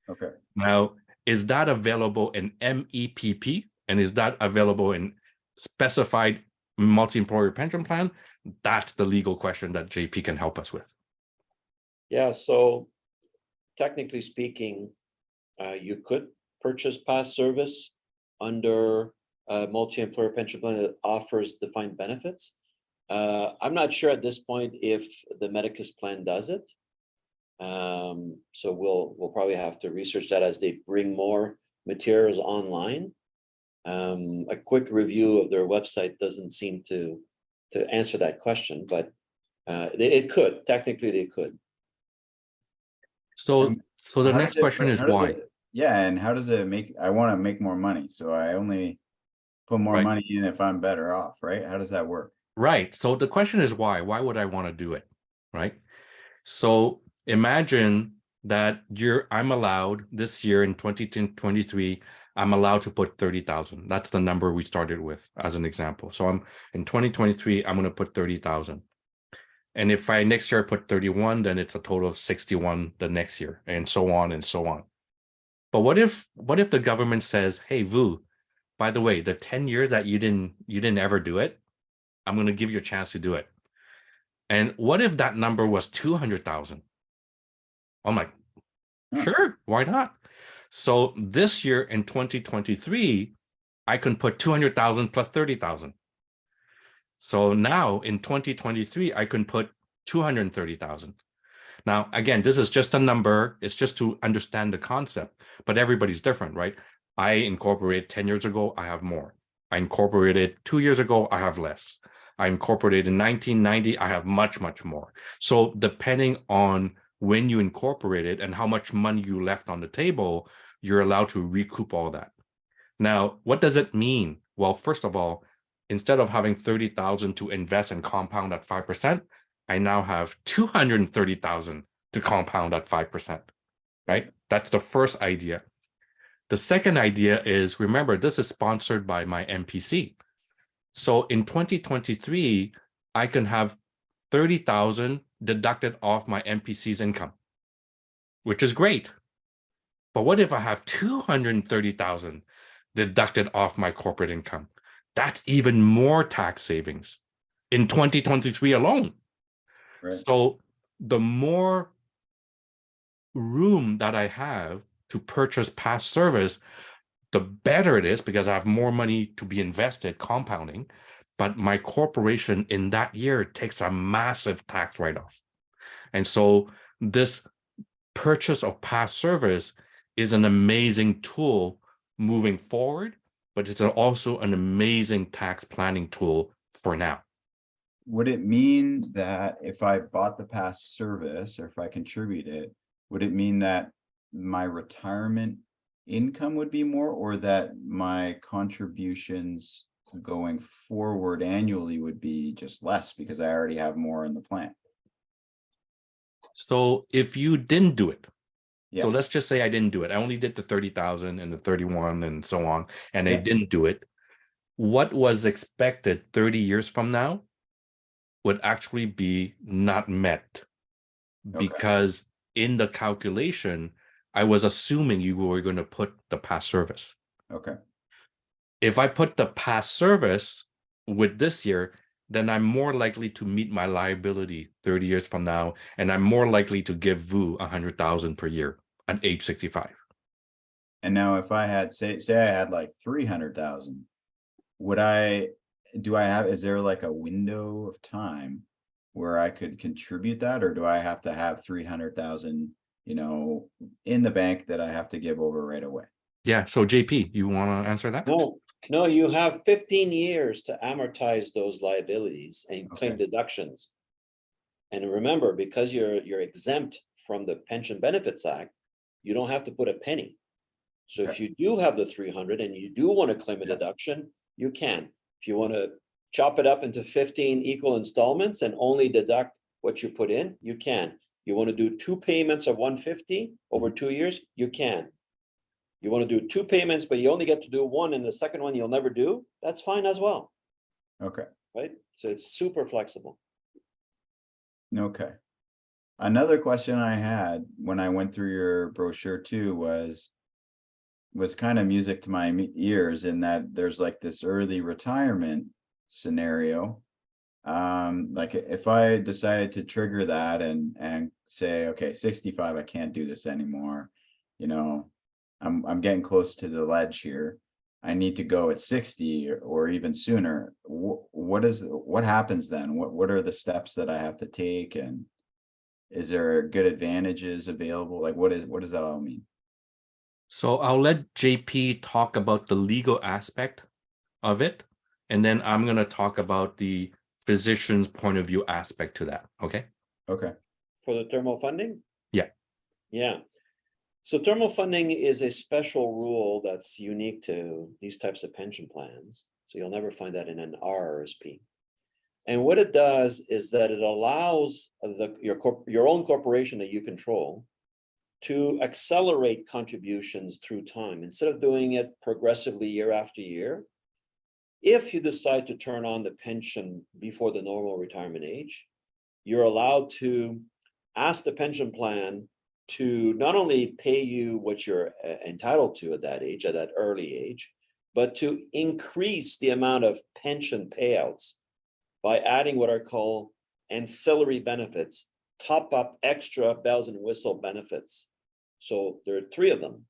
Okay. Now, is that available in MEPP? And is that available in specified multi-employer pension plan? That's the legal question that JP can help us with. Yeah, so technically speaking, you could purchase past service under a multi-employer pension plan that offers defined benefits. I'm not sure at this point if the Medicus plan does it. So we'll probably have to research that as they bring more materials online. A quick review of their website doesn't seem to answer that question, but it could, technically they could. So And the how next does it- question but is how does why? it- Yeah, and how does it make, I want to make more money, so I only put more Right. money in if I'm better off, right? How does that work? Right. So the question is why? Why would I want to do it? Right. So imagine that I'm allowed this year in 2023, I'm allowed to put 30,000. That's the number we started with as an example. So I'm in 2023, I'm going to put 30,000. And if I next year I put 31, then it's a total of 61 the next year, and so on and so on. But what if the government says, hey, Vu, by the way, the 10 years that you didn't ever do it, I'm going to give you a chance to do it. And what if that number was 200,000? I'm like, sure, why not? So this year in 2023, I can put 200,000 plus 30,000. So now in 2023, I can put 230,000. Now, again, this is just a number. It's just to understand the concept, but everybody's different, right? I incorporated 10 years ago, I have more. I incorporated 2 years ago, I have less. I incorporated in 1990, I have much, much more. So depending on when you incorporated and how much money you left on the table, you're allowed to recoup all that. Now, what does it mean? Well, first of all, instead of having 30,000 to invest and compound at 5%, I now have 230,000 to compound at 5%, right? That's the first idea. The second idea is, remember, this is sponsored by my MPC. So in 2023, I can have 30,000 deducted off my MPC's income, which is great. But what if I have 230,000 deducted off my corporate income? That's even more tax savings in 2023 alone. Right. So the more room that I have to purchase past service, the better it is because I have more money to be invested compounding. But my corporation in that year takes a massive tax write-off. And so this purchase of past service is an amazing tool moving forward, but it's also an amazing tax planning tool for now. Would it mean that if I bought the past service, or if I contribute it, would it mean that my retirement income would be more, or that my contributions going forward annually would be just less because I already have more in the plan? So if you didn't do it, so Yeah, let's just say I didn't do it. I only did the 30,000 and the 31 and so on, and I Yeah. didn't do it. What was expected 30 years from now would actually be not met, Okay. because in the calculation, I was assuming you were going to put the past service. Okay, If I put the past service with this year, then I'm more likely to meet my liability 30 years from now, and I'm more likely to give Vu 100,000 per year at age 65. and now if I had, say I had like 300,000, would I, is there like a window of time where I could contribute that, or do I have to have 300,000, in the bank that I have to give over right away? Yeah. So JP, you want to answer that? No, you have 15 years to amortize those liabilities and claim Okay. deductions. And remember, because you're exempt from the Pension Benefits Act, you don't have to put a penny. So if Okay. you do have the 300 and you do want to claim a Yeah. deduction, you can. If you want to chop it up into 15 equal installments and only deduct what you put in, you can. You want to do 2 payments of 150 over 2 years, you can. You want to do 2 payments, but you only get to do 1, and the second one you'll never do, that's fine as well, Okay, right? So it's super flexible. okay. Another question I had when I went through your brochure too was kind of music to my ears, in that there's like this early retirement scenario. Like if I decided to trigger that and say, okay, 65, I can't do this anymore, I'm getting close to the ledge here. I need to go at 60 or even sooner. What happens then? What are the steps that I have to take, and is there good advantages available? Like what does that all mean? So I'll let JP talk about the legal aspect of it, and then I'm going to talk about the physician's point of view aspect to that. Okay. Okay, For the thermal funding? Yeah. Yeah. So thermal funding is a special rule that's unique to these types of pension plans. So you'll never find that in an RRSP. And what it does is that it allows your own corporation that you control to accelerate contributions through time instead of doing it progressively year after year. If you decide to turn on the pension before the normal retirement age, you're allowed to ask the pension plan to not only pay you what you're entitled to at that age, at that early age, but to increase the amount of pension payouts by adding what are called ancillary benefits, top up extra bells and whistle benefits. So there are 3 of them.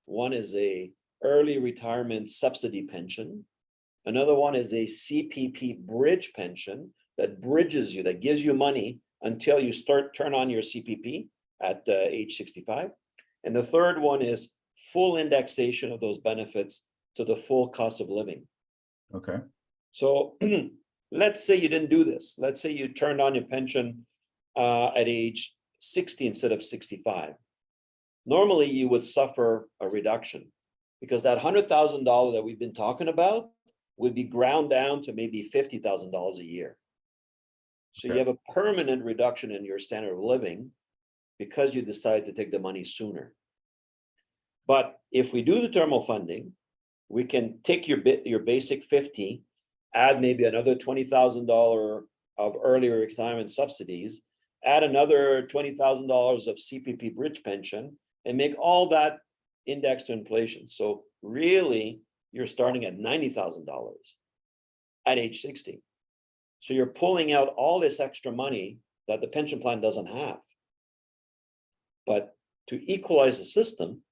One is a early retirement subsidy pension. Another one is a CPP bridge pension that bridges you, that gives you money until you turn on your CPP at age 65. And the third one is full indexation of those benefits to the full cost of living. okay, So let's say you didn't do this. Let's say you turned on your pension at age 60 instead of 65. Normally, you would suffer a reduction because that $100,000 that we've been talking about would be ground down to maybe $50,000 a year. So you Okay. have a permanent reduction in your standard of living because you decide to take the money sooner. But if we do the thermal funding, we can take your basic 50, add maybe another $20,000 of early retirement subsidies, add another $20,000 of CPP bridge pension, and make all that indexed to inflation. So really, you're starting at $90,000 at age 60. So you're pulling out all this extra money that the pension plan doesn't have. But to equalize the system,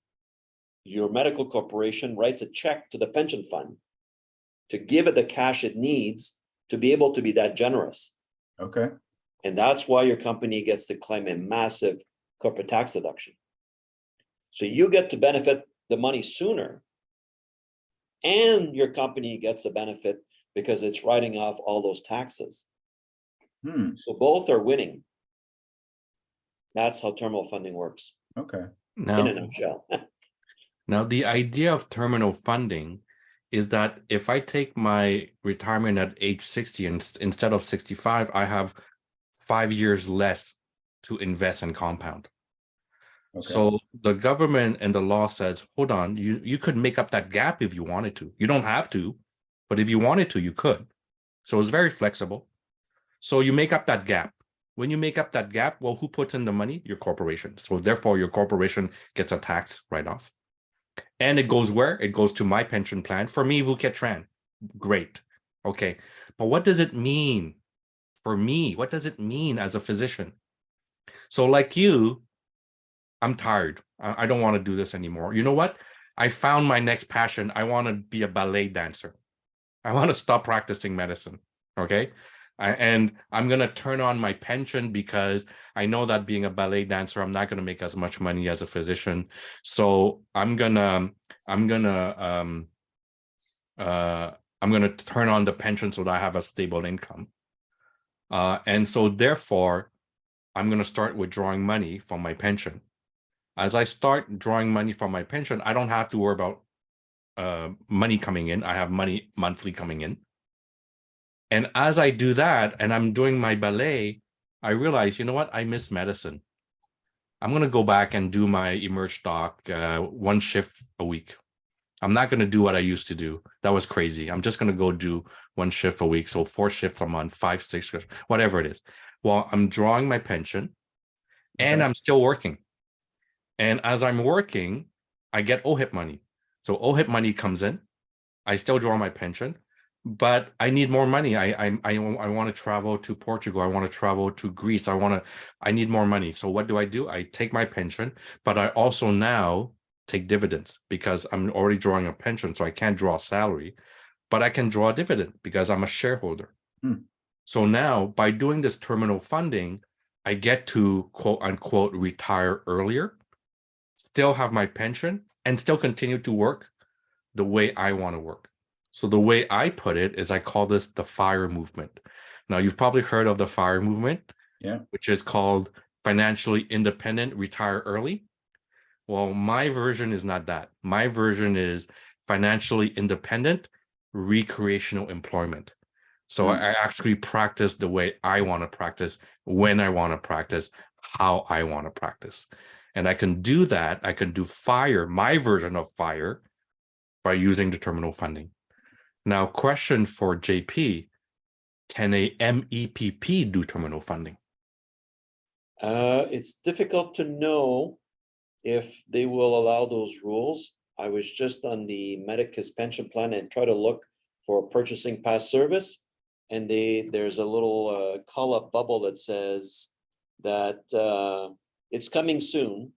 your medical corporation writes a check to the pension fund to give it the cash it needs to be able to be that generous. okay, And that's why your company gets to claim a massive corporate tax deduction. So you get to benefit the money sooner, and your company gets a benefit because it's writing off all those taxes. So both are winning. That's how terminal funding works okay. in Now, a nutshell. Now, the idea of terminal funding is that if I take my retirement at age 60 instead of 65, I have 5 years less to invest and compound. Okay. So the government and the law says, hold on, you could make up that gap if you wanted to. You don't have to, but if you wanted to, you could. So it's very flexible. So you make up that gap. When you make up that gap, well, who puts in the money? Your corporation. So therefore, your corporation gets a tax write-off. And it goes where? It goes to my pension plan. For me, Vuket Tran. Great. Okay. But what does it mean for me? What does it mean as a physician? So like you, I'm tired. I don't want to do this anymore. You know what? I found my next passion. I want to be a ballet dancer. I want to stop practicing medicine. Okay. And I'm going to turn on my pension because I know that being a ballet dancer, I'm not going to make as much money as a physician. So I'm going to turn on the pension so that I have a stable income. And so therefore, I'm going to start withdrawing money from my pension. As I start drawing money from my pension, I don't have to worry about money coming in. I have money monthly coming in. And as I do that, and I'm doing my ballet, I realize, you know what? I miss medicine. I'm going to go back and do my Emerge Doc 1 shift a week. I'm not going to do what I used to do. That was crazy. I'm just going to go do 1 shift a week. So 4 shifts a month, 5, 6, whatever it is. Well, I'm drawing my pension and I'm still working. And as I'm working, I get OHIP money. So OHIP money comes in. I still draw my pension, but I need more money. I want to travel to Portugal. I want to travel to Greece. I need more money. So what do? I take my pension, but I also now take dividends because I'm already drawing a pension. So I can't draw a salary, but I can draw a dividend because I'm a shareholder. So now by doing this terminal funding, I get to quote unquote retire earlier, still have my pension, and still continue to work the way I want to work. So the way I put it is I call this the FIRE movement. Now, you've probably heard of the FIRE movement, which is called financially independent, retire early. Well, my version is not that. My version is financially independent, recreational employment. So I actually practice the way I want to practice, when I want to practice, how I want to practice. And I can do that. I can do FIRE, my version of FIRE, by using the terminal funding. Now, question for JP, can a MEPP do terminal funding? It's difficult to know if they will allow those rules. I was just on the Medicus pension plan and try to look for purchasing past service. And there's a little call-up bubble that says that it's coming soon.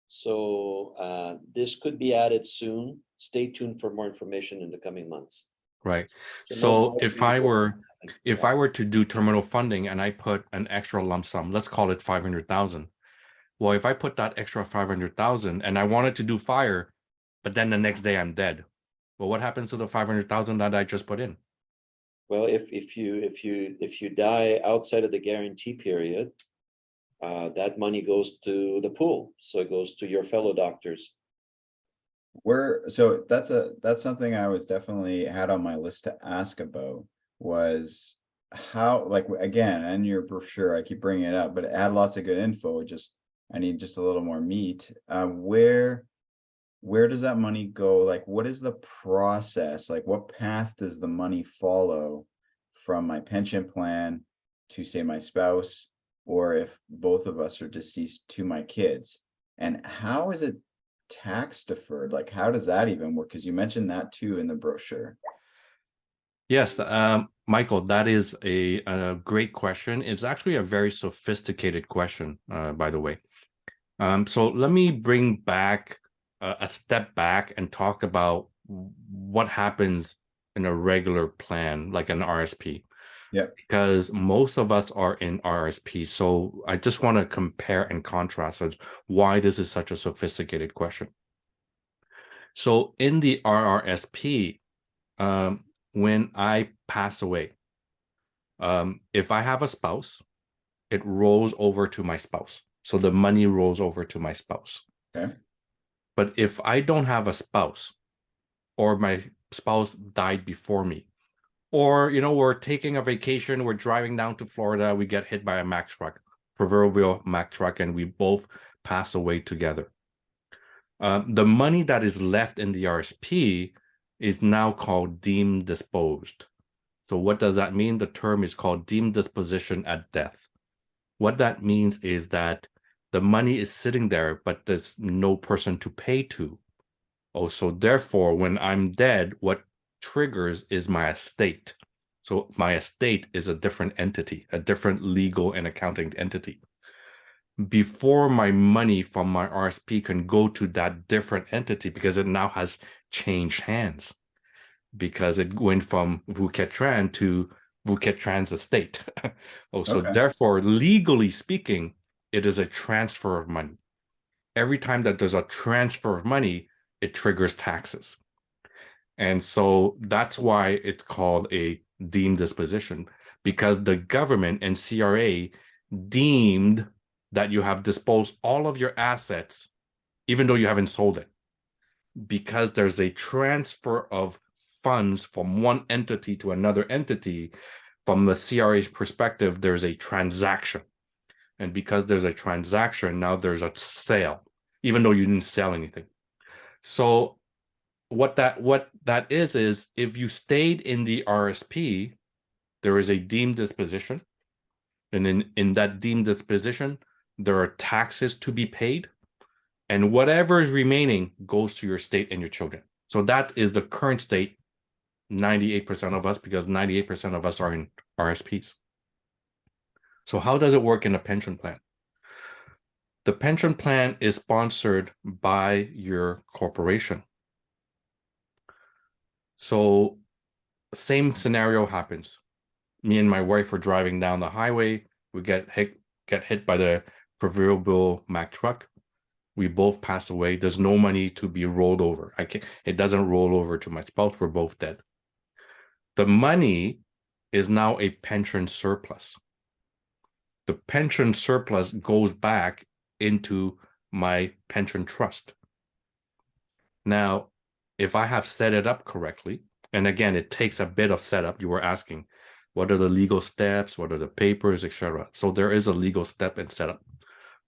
So this could be added soon. Stay tuned for more information in the coming months. Right. So if I were to do terminal funding and I put an extra lump sum, let's call it 500,000. Well, if I put that extra 500,000 and I wanted to do FIRE, but then the next day I'm dead. Well, what happens to the 500,000 that I just put in? Well, if you die outside of the guarantee period, that money goes to the pool. So it goes to your fellow doctors. So that's something I was definitely had on my list to ask about, was how, like, again, and your brochure, I keep bringing it up, but it had lots of good info. I need just a little more meat. Where does that money go? Like, what is the process? Like, what path does the money follow from my pension plan to, say, my spouse, or if both of us are deceased, to my kids? And how is it tax deferred? Like, how does that even work? Because you mentioned that too in the brochure. Yes, Michael, that is a great question. It's actually a very sophisticated question, by the way. So let me bring back a step back and talk about what happens in a regular plan, like an RSP. Yeah. Because most of us are in RSP. So I just want to compare and contrast as why this is such a sophisticated question. So in the RRSP, when I pass away, if I have a spouse, it rolls over to my spouse. So the money rolls over to my spouse. Okay. But if I don't have a spouse, or my spouse died before me, or we're taking a vacation, we're driving down to Florida, we get hit by a Mack truck, proverbial Mack truck, and we both pass away together. The money that is left in the RSP is now called deemed disposed. So what does that mean? The term is called deemed disposition at death. What that means is that the money is sitting there, but there's no person to pay to. Oh, so therefore, when I'm dead, what triggers is my estate. So my estate is a different entity, a different legal and accounting entity. Before my money from my RSP can go to that different entity, because it now has changed hands, because it went from Vu-Quet Tran to Vu-Quet Tran's estate. Oh, so Okay. therefore, legally speaking, it is a transfer of money. Every time that there's a transfer of money, it triggers taxes. And so that's why it's called a deemed disposition, because the government and CRA deemed that you have disposed all of your assets, even though you haven't sold it, because there's a transfer of funds from one entity to another entity. From the CRA's perspective, there's a transaction. And because there's a transaction, now there's a sale, even though you didn't sell anything. So what that is if you stayed in the RSP, there is a deemed disposition. And in that deemed disposition, there are taxes to be paid. And whatever is remaining goes to your state and your children. So that is the current state, 98% of us, because 98% of us are in RSPs. So how does it work in a pension plan? The pension plan is sponsored by your corporation. So same scenario happens. Me and my wife were driving down the highway. We get hit by the proverbial Mack truck. We both pass away. There's no money to be rolled over. It doesn't roll over to my spouse. We're both dead. The money is now a pension surplus. The pension surplus goes back into my pension trust. Now, if I have set it up correctly, and again, it takes a bit of setup. You were asking, what are the legal steps? What are the papers, etc.? So there is a legal step and setup,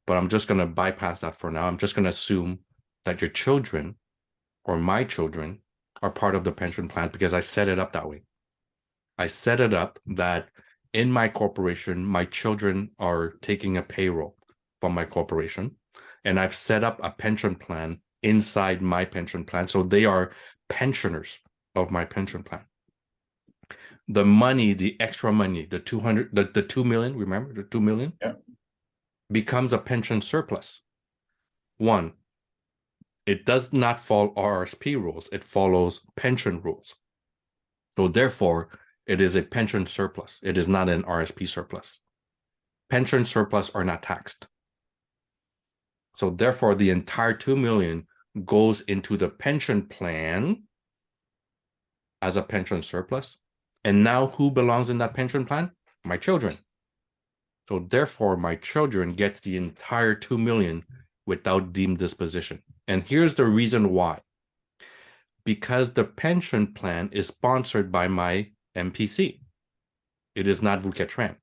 but I'm just going to bypass that for now. I'm just going to assume that your children or my children are part of the pension plan because I set it up that way. I set it up that in my corporation, my children are taking a payroll from my corporation, and I've set up a pension plan inside my pension plan. So they are pensioners of my pension plan. The money, the extra money, the 2 million, remember the 2 million? Yeah. Becomes a pension surplus. One, it does not follow RSP rules. It follows pension rules. So therefore, it is a pension surplus. It is not an RSP surplus. Pension surplus are not taxed. So therefore, the entire 2 million goes into the pension plan as a pension surplus. And now who belongs in that pension plan? My children. So therefore, my children gets the entire 2 million without deemed disposition. And here's the reason why. Because the pension plan is sponsored by my MPC. It is not Vu-Quet Tran.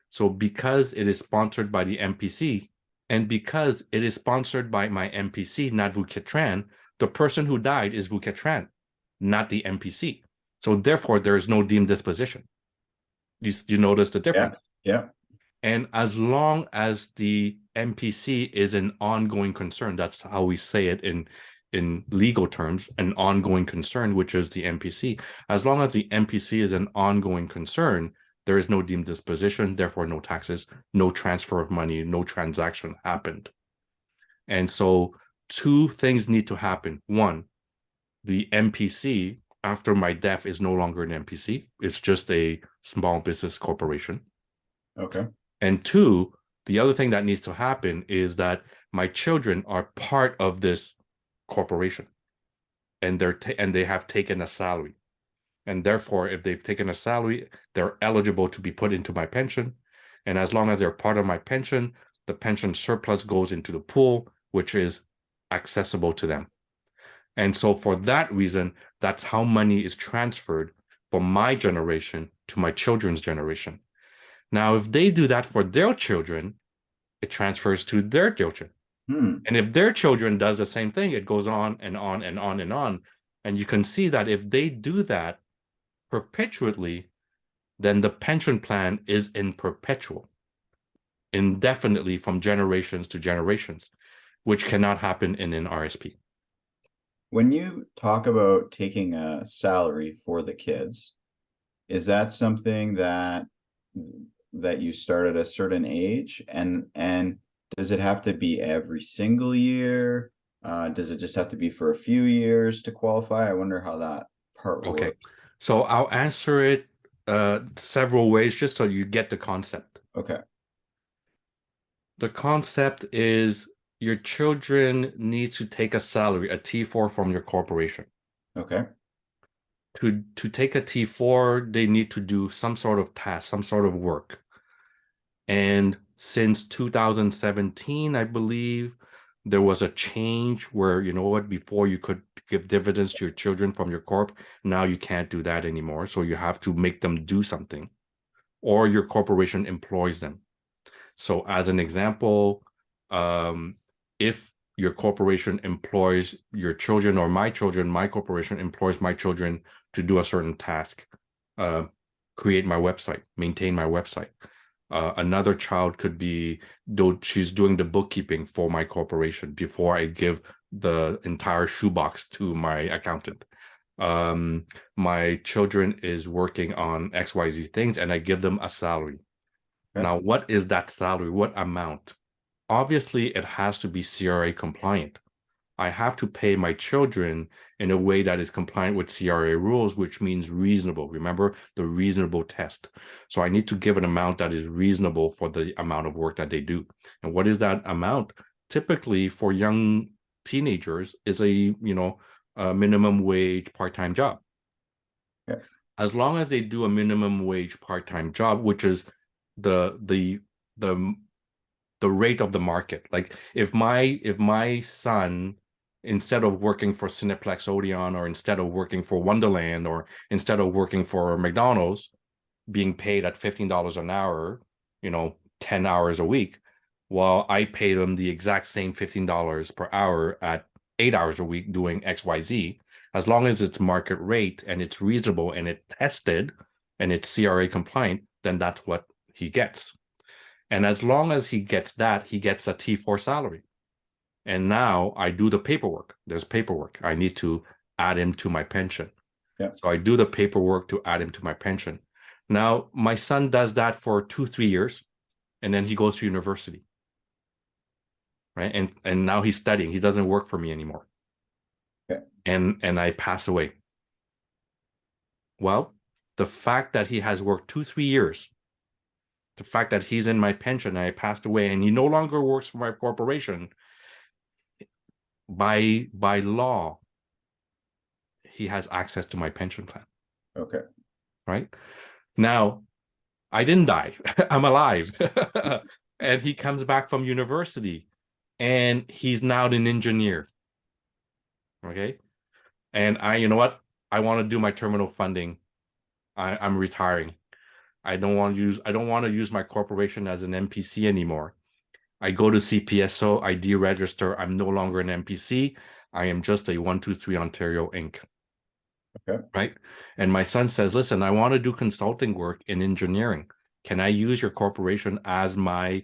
So because it is sponsored by the MPC, and because it is sponsored by my MPC, not Vu-Quet Tran, the person who died is Vu-Quet Tran, not the MPC. So therefore, there is no deemed disposition. You notice the difference? Yeah. And as long as the MPC is an ongoing concern, that's how we say it in legal terms, an ongoing concern, which is the MPC. As long as the MPC is an ongoing concern, there is no deemed disposition, therefore no taxes, no transfer of money, no transaction happened. And so two things need to happen. One, the MPC after my death is no longer an MPC. It's just a small business corporation. Okay. And two, the other thing that needs to happen is that my children are part of this corporation, and they have taken a salary, and therefore, if they've taken a salary, they're eligible to be put into my pension. And as long as they're part of my pension, the pension surplus goes into the pool, which is accessible to them. And so for that reason, that's how money is transferred from my generation to my children's generation. Now, if they do that for their children, it transfers to their children. And if their children does the same thing, it goes on and on and on and on. And you can see that if they do that perpetually, then the pension plan is in perpetual, indefinitely from generations to generations, which cannot happen in an RSP. When you talk about taking a salary for the kids, is that something that you start at a certain age, and does it have to be every single year? Does it just have to be for a few years to qualify? I wonder how that part Okay, works. so I'll answer it several ways just so you get the concept. Okay. The concept is your children need to take a salary, a T4 from your corporation. Okay. To take a T4, they need to do some sort of task, some sort of work. And since 2017, I believe, there was a change where, you know what, before you could give dividends to your children from your corp, now you can't do that anymore. So you have to make them do something, or your corporation employs them. So as an example, if your corporation employs your children, or my children, my corporation employs my children to do a certain task, create my website, maintain my website. Another child could be, though she's doing the bookkeeping for my corporation before I give the entire shoebox to my accountant. My children is working on XYZ things and I give them a salary. Okay. Now, what is that salary? What amount? Obviously, it has to be CRA compliant. I have to pay my children in a way that is compliant with CRA rules, which means reasonable. Remember the reasonable test. So I need to give an amount that is reasonable for the amount of work that they do. And what is that amount? Typically for young teenagers is a minimum wage part-time job. Okay. As long as they do a minimum wage part-time job, which is the rate of the market. Like if my son, instead of working for Cineplex Odeon, or instead of working for Wonderland, or instead of working for McDonald's, being paid at $15 an hour, 10 hours a week, while I pay them the exact same $15 per hour at 8 hours a week doing XYZ, as long as it's market rate and it's reasonable and it's tested and it's CRA compliant, then that's what he gets. And as long as he gets that, he gets a T4 salary. And now I do the paperwork. There's paperwork. I need to add him to my pension. Yeah. So I do the paperwork to add him to my pension. Now, my son does that for 2-3 years, and then he goes to university. Right. And now he's studying. He doesn't work for me anymore. Okay. And I pass away. Well, the fact that he has worked 2-3 years, the fact that he's in my pension and I passed away and he no longer works for my corporation, by law, he has access to my pension plan. Okay. Right? Now, I didn't die. I'm alive. And he comes back from university and he's now an engineer. Okay. And you know what? I want to do my terminal funding. I'm retiring. I don't want to use my corporation as an NPC anymore. I go to CPSO, I deregister. I'm no longer an NPC. I am just a 123 Ontario Inc. Okay. Right. And my son says, listen, I want to do consulting work in engineering. Can I use your corporation as my,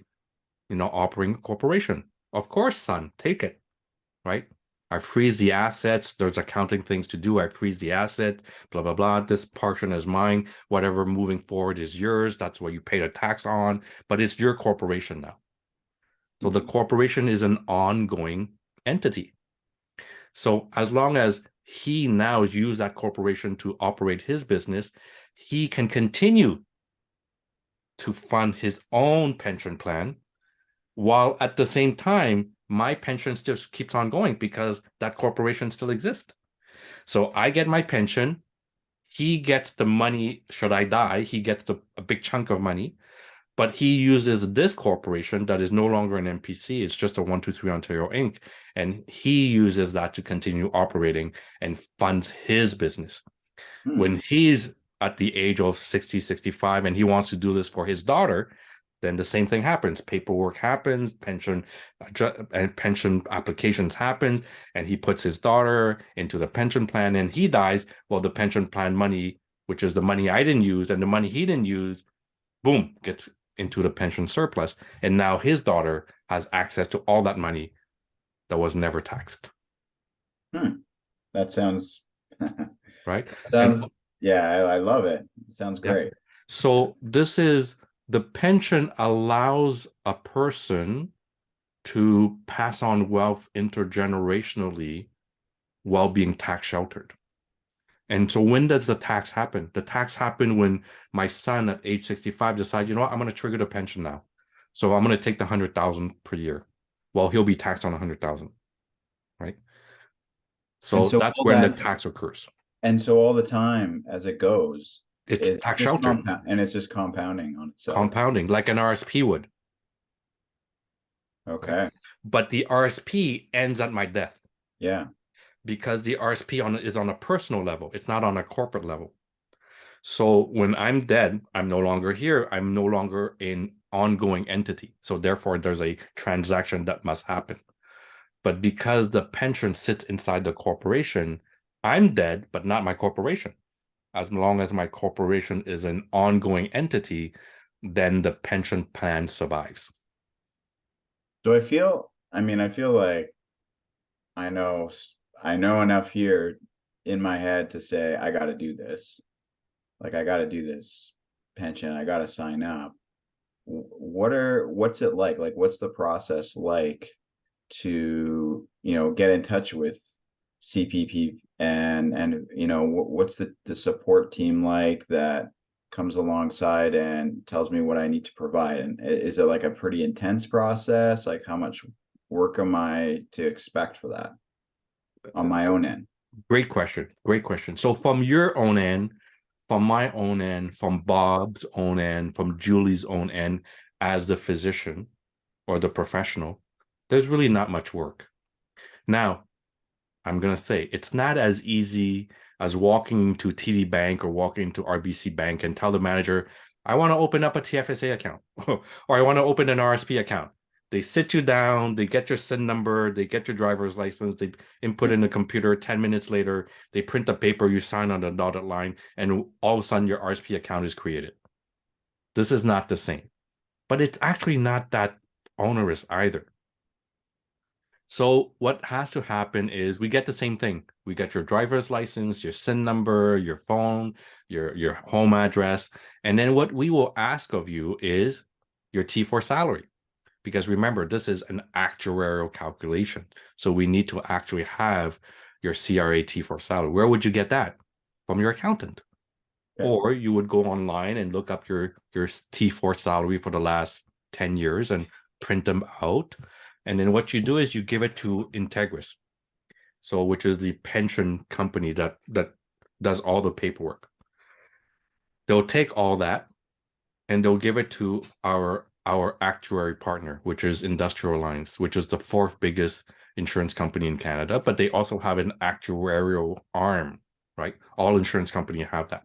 operating corporation? Of course, son, take it. Right. I freeze the assets. There's accounting things to do. I freeze the asset, blah, blah, blah. This portion is mine. Whatever moving forward is yours. That's what you pay the tax on. But it's your corporation now. So the corporation is an ongoing entity. So as long as he now uses that corporation to operate his business, he can continue to fund his own pension plan, while at the same time, my pension still keeps on going because that corporation still exists. So I get my pension. He gets the money. Should I die, he gets a big chunk of money. but he uses this corporation that is no longer an MPC. It's just a 123 Ontario Inc. And he uses that to continue operating and funds his business. When he's at the age of 60, 65, and he wants to do this for his daughter, then the same thing happens. Paperwork happens, pension applications happens, and he puts his daughter into the pension plan and he dies. Well, the pension plan money, which is the money I didn't use and the money he didn't use, boom, gets into the pension surplus. And now his daughter has access to all that money that was never taxed. That sounds right. Yeah, I love it. It sounds great. So this is, the pension allows a person to pass on wealth intergenerationally while being tax sheltered. And so when does the tax happen? The tax happen when my son at age 65 decides, you know what, I'm going to trigger the pension now. So I'm going to take the 100,000 per year. Well, he'll be taxed on 100,000, right? So that's when the tax occurs. And so all the time as it goes, it's tax sheltered. And it's just compounding on itself. Compounding, like an RSP would. Okay. Right? But the RSP ends at my death. Yeah. Because the RSP is on a personal level. It's not on a corporate level. So when I'm dead, I'm no longer here. I'm no longer an ongoing entity. So therefore, there's a transaction that must happen. But because the pension sits inside the corporation, I'm dead, but not my corporation. As long as my corporation is an ongoing entity, then the pension plan survives. So I feel like I know enough here in my head to say, I got to do this. Like, I got to do this pension. I got to sign up. What's it like? Like, what's the process like to, get in touch with CPP and what's the support team like that comes alongside and tells me what I need to provide? And is it like a pretty intense process? Like, how much work am I to expect for that on my own end? Great question. So from your own end, from my own end, from Bob's own end, from Julie's own end, as the physician or the professional, there's really not much work. Now, I'm going to say it's not as easy as walking to TD Bank or walking to RBC Bank and tell the manager, I want to open up a TFSA account or I want to open an RSP account. They sit you down, they get your SIN number, they get your driver's license, they input in the computer. 10 minutes later, they print the paper, you sign on the dotted line, and all of a sudden your RSP account is created. This is not the same, but it's actually not that onerous either. So what has to happen is we get the same thing. We get your driver's license, your SIN number, your phone, your home address. And then what we will ask of you is your T4 salary. Because remember, this is an actuarial calculation. So we need to actually have your CRA T4 salary. Where would you get that? From your accountant. Okay. Or you would go online and look up your T4 salary for the last 10 years and print them out. And then what you do is you give it to Integris, so which is the pension company that does all the paperwork. They'll take all that and they'll give it to our actuary partner, which is Industrial Alliance, which is the 4th biggest insurance company in Canada, but they also have an actuarial arm, right? All insurance companies have that.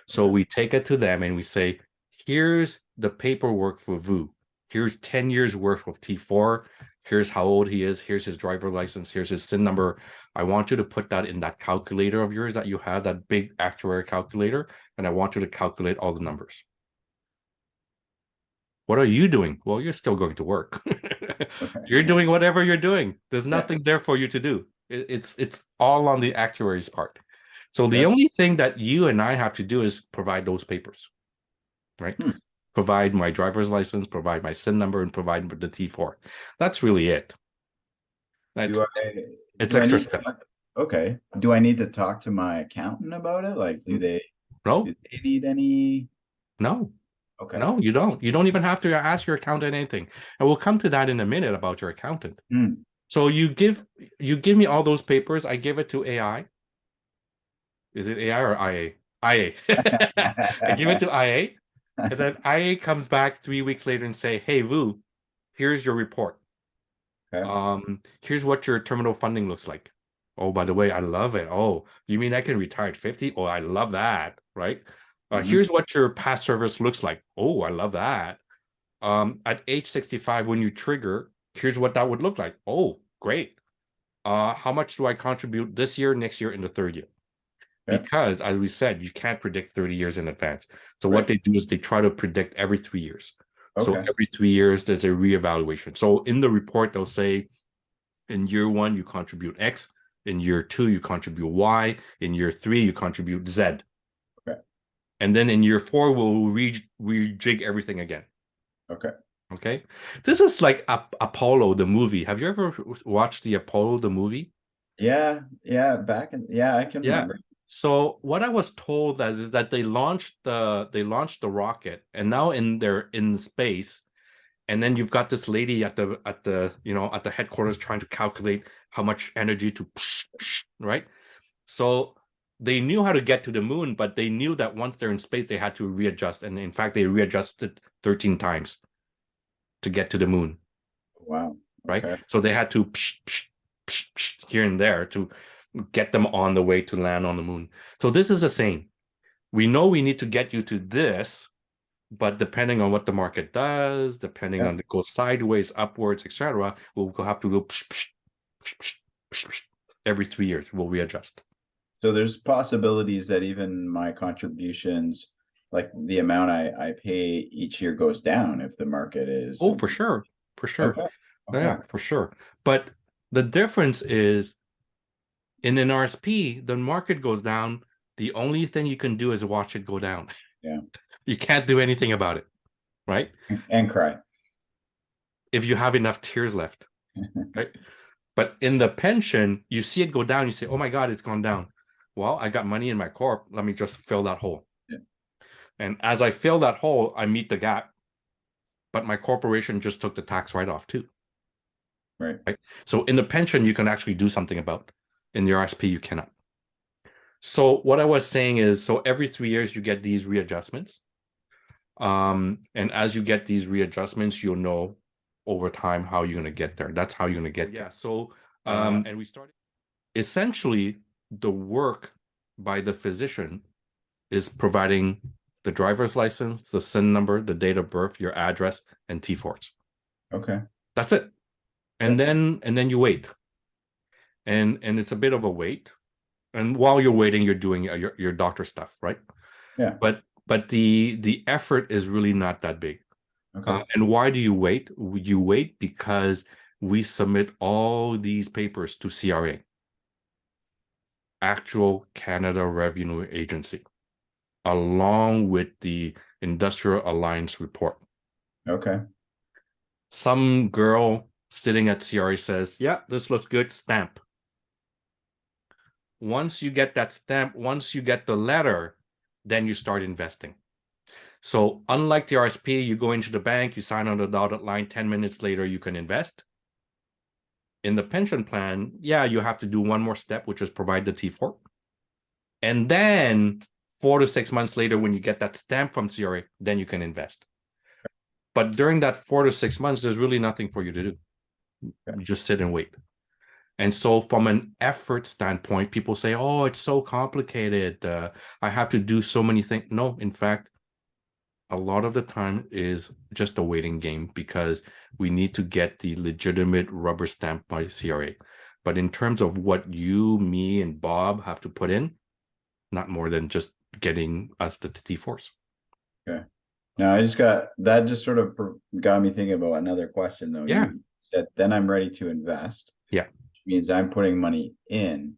So we take it to them and we say, here's the paperwork for VU. Here's 10 years worth of T4. Here's how old he is. Here's his driver license. Here's his SIN number. I want you to put that in that calculator of yours that you have, that big actuary calculator, and I want you to calculate all the numbers. What are you doing? Well, you're still going to work. You're doing whatever you're doing. There's nothing there for you to do. It's all on the actuary's part. So the only thing that you and I have to do is provide those papers, right? Provide my driver's license, provide my SIN number, and provide the T4. That's really it. It's extra step. Okay. Do I need to talk to my accountant about it? Like, do they need any? No. Okay. No, you don't. You don't even have to ask your accountant anything. And we'll come to that in a minute about your accountant. So you give me all those papers. I give it to AI. Is it AI or IA? IA. I give it to IA. And then IA comes back 3 weeks later and say, hey, Vu, here's your report. Okay. Here's what your terminal funding looks like. Oh, by the way, I love it. Oh, you mean I can retire at 50? Oh, I love that, right? Mhm. Here's what your past service looks like. Oh, I love that. At age 65, when you trigger, here's what that would look like. Oh, great. How much do I contribute this year, next year, and the third year? Yeah. Because, as we said, you can't predict 30 years in advance. So Right. what they do is they try to predict every 3 years. So Okay. every 3 years, there's a reevaluation. So in the report, they'll say, in year 1, you contribute X. In year 2, you contribute Y. In year 3, you contribute Z. Okay. And then in year 4, we'll rejig everything again. Okay. Okay. This is like Apollo, the movie. Have you ever watched the Apollo, the movie? Yeah. Yeah. Yeah, I can Yeah. remember. So what I was told is that they launched the rocket, and now they're in space, and then you've got this lady at the headquarters trying to calculate how much energy to right. So they knew how to get to the moon, but they knew that once they're in space, they had to readjust, and in fact, they readjusted 13 times to get to the moon. Wow. Right. Okay. So they had to here and there to get them on the way to land on the moon. So this is the same. We know we need to get you to this, but depending on what the market does, depending Yeah. on it goes sideways, upwards, etc., we'll have to go every 3 years. We'll readjust. So there's possibilities that even my contributions, like the amount I pay each year, goes down if the market is. Oh, for sure. For sure. Okay. Yeah, for sure. But the difference is in an RSP, the market goes down. The only thing you can do is watch it go down. Yeah. You can't do anything about it, right? And cry. If you have enough tears left, right? But in the pension, you see it go down. You say, oh my God, it's gone down. Well, I got money in my corp. Let me just fill that hole. Yeah. And as I fill that hole, I meet the gap. But my corporation just took the tax write-off too. Right. Right. So in the pension, you can actually do something about. In the RSP, you cannot. So what I was saying is, so every 3 years, you get these readjustments. And as you get these readjustments, you'll know over time how you're going to get there. That's how you're going to get there. So, and we started essentially the work by the physician is providing the driver's license, the SIN number, the date of birth, your address, and T4s. Okay. That's it. And then you wait. And it's a bit of a wait. And while you're waiting, you're doing your doctor stuff, right? Yeah. But the effort is really not that big. Okay. And why do you wait? You wait because we submit all these papers to CRA, Actual Canada Revenue Agency, along with the Industrial Alliance report. Okay. Some girl sitting at CRA says, yeah, this looks good, stamp. Once you get that stamp, once you get the letter, then you start investing. So unlike the RSP, you go into the bank, you sign on the dotted line, 10 minutes later, you can invest. In the pension plan, yeah, you have to do one more step, which is provide the T4. And then 4 to 6 months later, when you get that stamp from CRA, then you can invest. But during that 4 to 6 months, there's really nothing for you to do. You just sit and wait. And so from an effort standpoint, people say, oh, it's so complicated. I have to do so many things. No, in fact, a lot of the time is just a waiting game because we need to get the legitimate rubber stamp by CRA. But in terms of what you, me, and Bob have to put in, not more than just getting us the T4s. Okay. Now that just sort of got me thinking about another question though. Yeah. You said, then I'm ready to invest. Yeah. Which means I'm putting money in,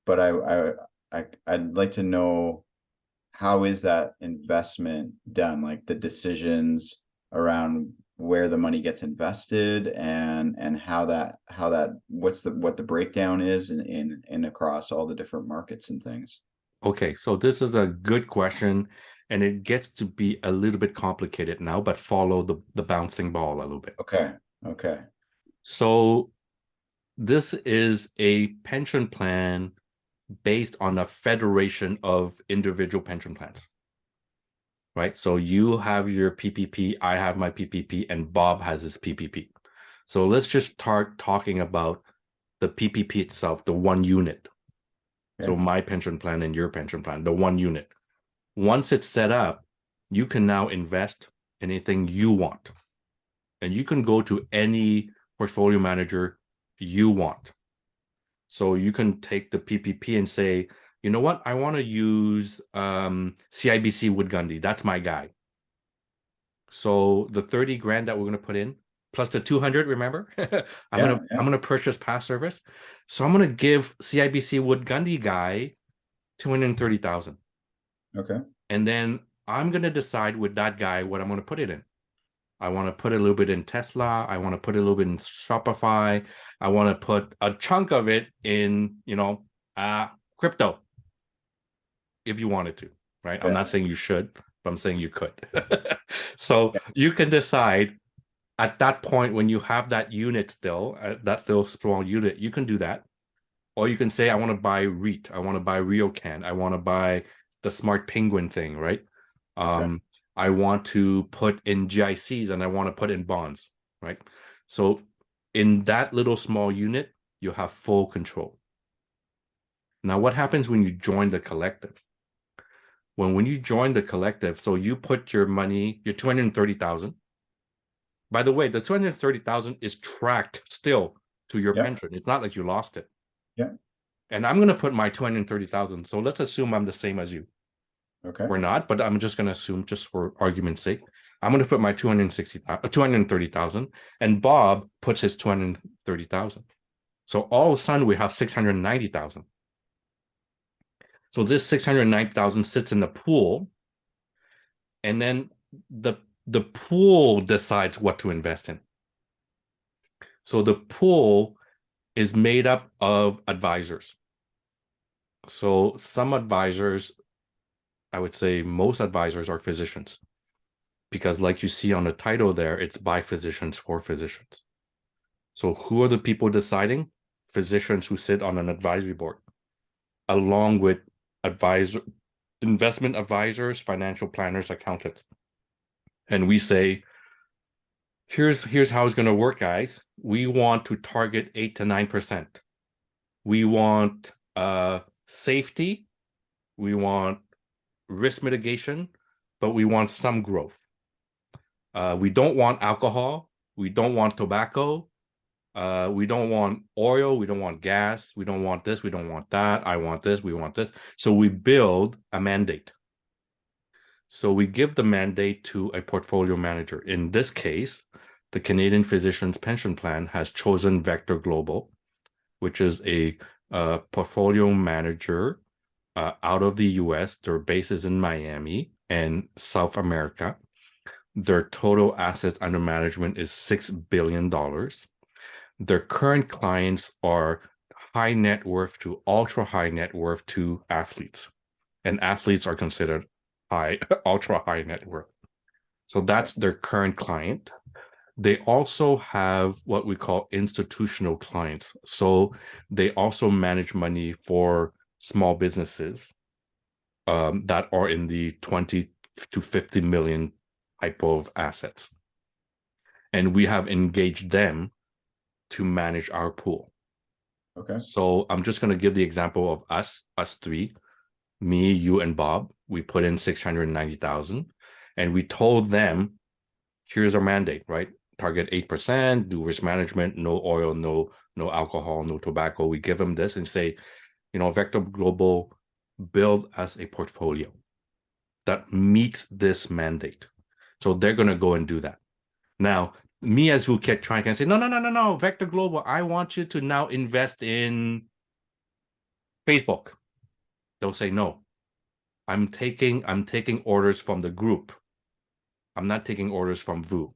but I'd like to know, how is that investment done? Like the decisions around where the money gets invested and how that what the breakdown is in across all the different markets and things. Okay, so this is a good question, and it gets to be a little bit complicated now, but follow the bouncing ball a little bit. Okay. Okay. So this is a pension plan based on a federation of individual pension plans, right? So you have your PPP, I have my PPP, and Bob has his PPP. So let's just start talking about the PPP itself, the one unit. So Okay. my pension plan and your pension plan, the one unit. Once it's set up, you can now invest anything you want. And you can go to any portfolio manager you want. So you can take the PPP and say, you know what, I want to use CIBC Wood Gundy. That's my guy. So the 30 grand that we're going to put in plus the 200, remember? I'm going to purchase past service. So I'm going to give CIBC Wood Gundy guy 230,000. Okay. And then I'm going to decide with that guy what I'm going to put it in. I want to put a little bit in Tesla. I want to put a little bit in Shopify. I want to put a chunk of it in, crypto. If you wanted to, right? I'm not saying you should, but I'm saying you could. So you can decide at that point when you have that unit still, that little small unit, you can do that. Or you can say, I want to buy REIT. I want to buy RioCan. I want to buy the Smart Penguin thing, right? I want to put in GICs and I want to put in bonds, right? So in that little small unit, you have full control. Now, what happens when you join the collective? When you join the collective, so you put your money, your 230,000. By the way, the 230,000 is tracked still to your pension. It's not like you lost it. Yeah. And I'm going to put my 230,000. So let's assume I'm the same as you. Okay. We're not, but I'm just going to assume, just for argument's sake, I'm going to put my 230,000, and Bob puts his 230,000. So all of a sudden we have 690,000. So this 690,000 sits in the pool, and then the pool decides what to invest in. So the pool is made up of advisors. So some advisors, I would say most advisors, are physicians, because like you see on the title there, it's by physicians for physicians. So who are the people deciding? Physicians who sit on an advisory board, along with investment advisors, financial planners, accountants. And we say, here's how it's going to work, guys. We want to target 8 to 9%. We want safety. We want risk mitigation, but we want some growth. We don't want alcohol. We don't want tobacco. We don't want oil. We don't want gas. We don't want this. We don't want that. I want this. We want this. So we build a mandate. So we give the mandate to a portfolio manager. In this case, the Canadian Physicians Pension Plan has chosen Vector Global, which is a portfolio manager out of the US. Their base is in Miami and South America. Their total assets under management is $6 billion. Their current clients are high net worth to ultra high net worth to athletes. And athletes are considered ultra high net worth. So that's their current client. They also have what we call institutional clients. So they also manage money for small businesses that are in the 20 to 50 million type of assets. And we have engaged them to manage our pool. Okay. So I'm just going to give the example of us three, me, you, and Bob. We put in 690,000, and we told them, here's our mandate, right? Target 8%, do risk management, no oil, no alcohol, no tobacco. We give them this and say, Vector Global, build us a portfolio that meets this mandate. So they're going to go and do that. Now, me as Vuket Tran can say, no, Vector Global, I want you to now invest in Facebook. They'll say, no, I'm taking orders from the group. I'm not taking orders from Vu,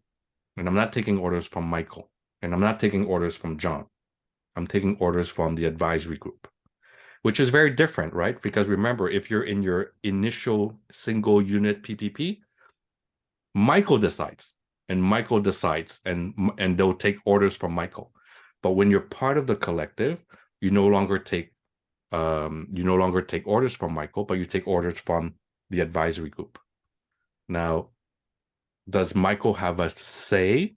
and I'm not taking orders from Michael, and I'm not taking orders from John. I'm taking orders from the advisory group, which is very different, right? Because remember, if you're in your initial single unit PPP, Michael decides, and they'll take orders from Michael. But when you're part of the collective, you no longer take orders from Michael, but you take orders from the advisory group. Now, does Michael have a say?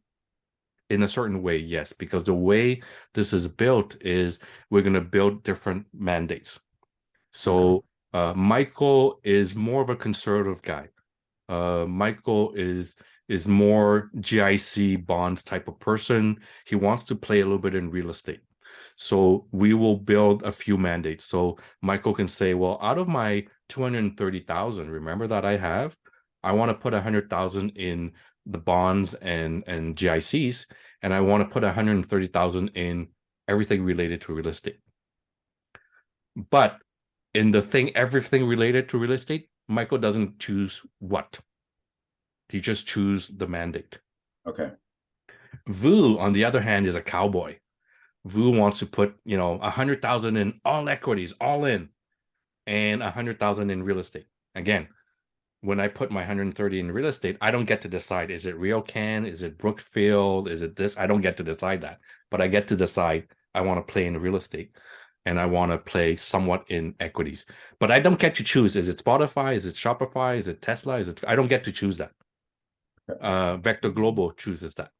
In a certain way, yes, because the way this is built is we're going to build different mandates. So Michael is more of a conservative guy. Michael is more GIC bonds type of person. He wants to play a little bit in real estate. So we will build a few mandates. So Michael can say, well, out of my 230,000, remember that I have, I want to put 100,000 in the bonds and GICs, and I want to put 130,000 in everything related to real estate. But in the thing, everything related to real estate, Michael doesn't choose what. He just chooses the mandate. Okay. Vu, on the other hand, is a cowboy. Vu wants to put, 100,000 in all equities, all in, and 100,000 in real estate. Again, when I put my 130 in real estate, I don't get to decide, is it RioCan? Is it Brookfield? Is it this? I don't get to decide that, but I get to decide I want to play in real estate and I want to play somewhat in equities, but I don't get to choose. Is it Spotify? Is it Shopify? Is it Tesla? I don't get to choose that. Vector Global chooses that,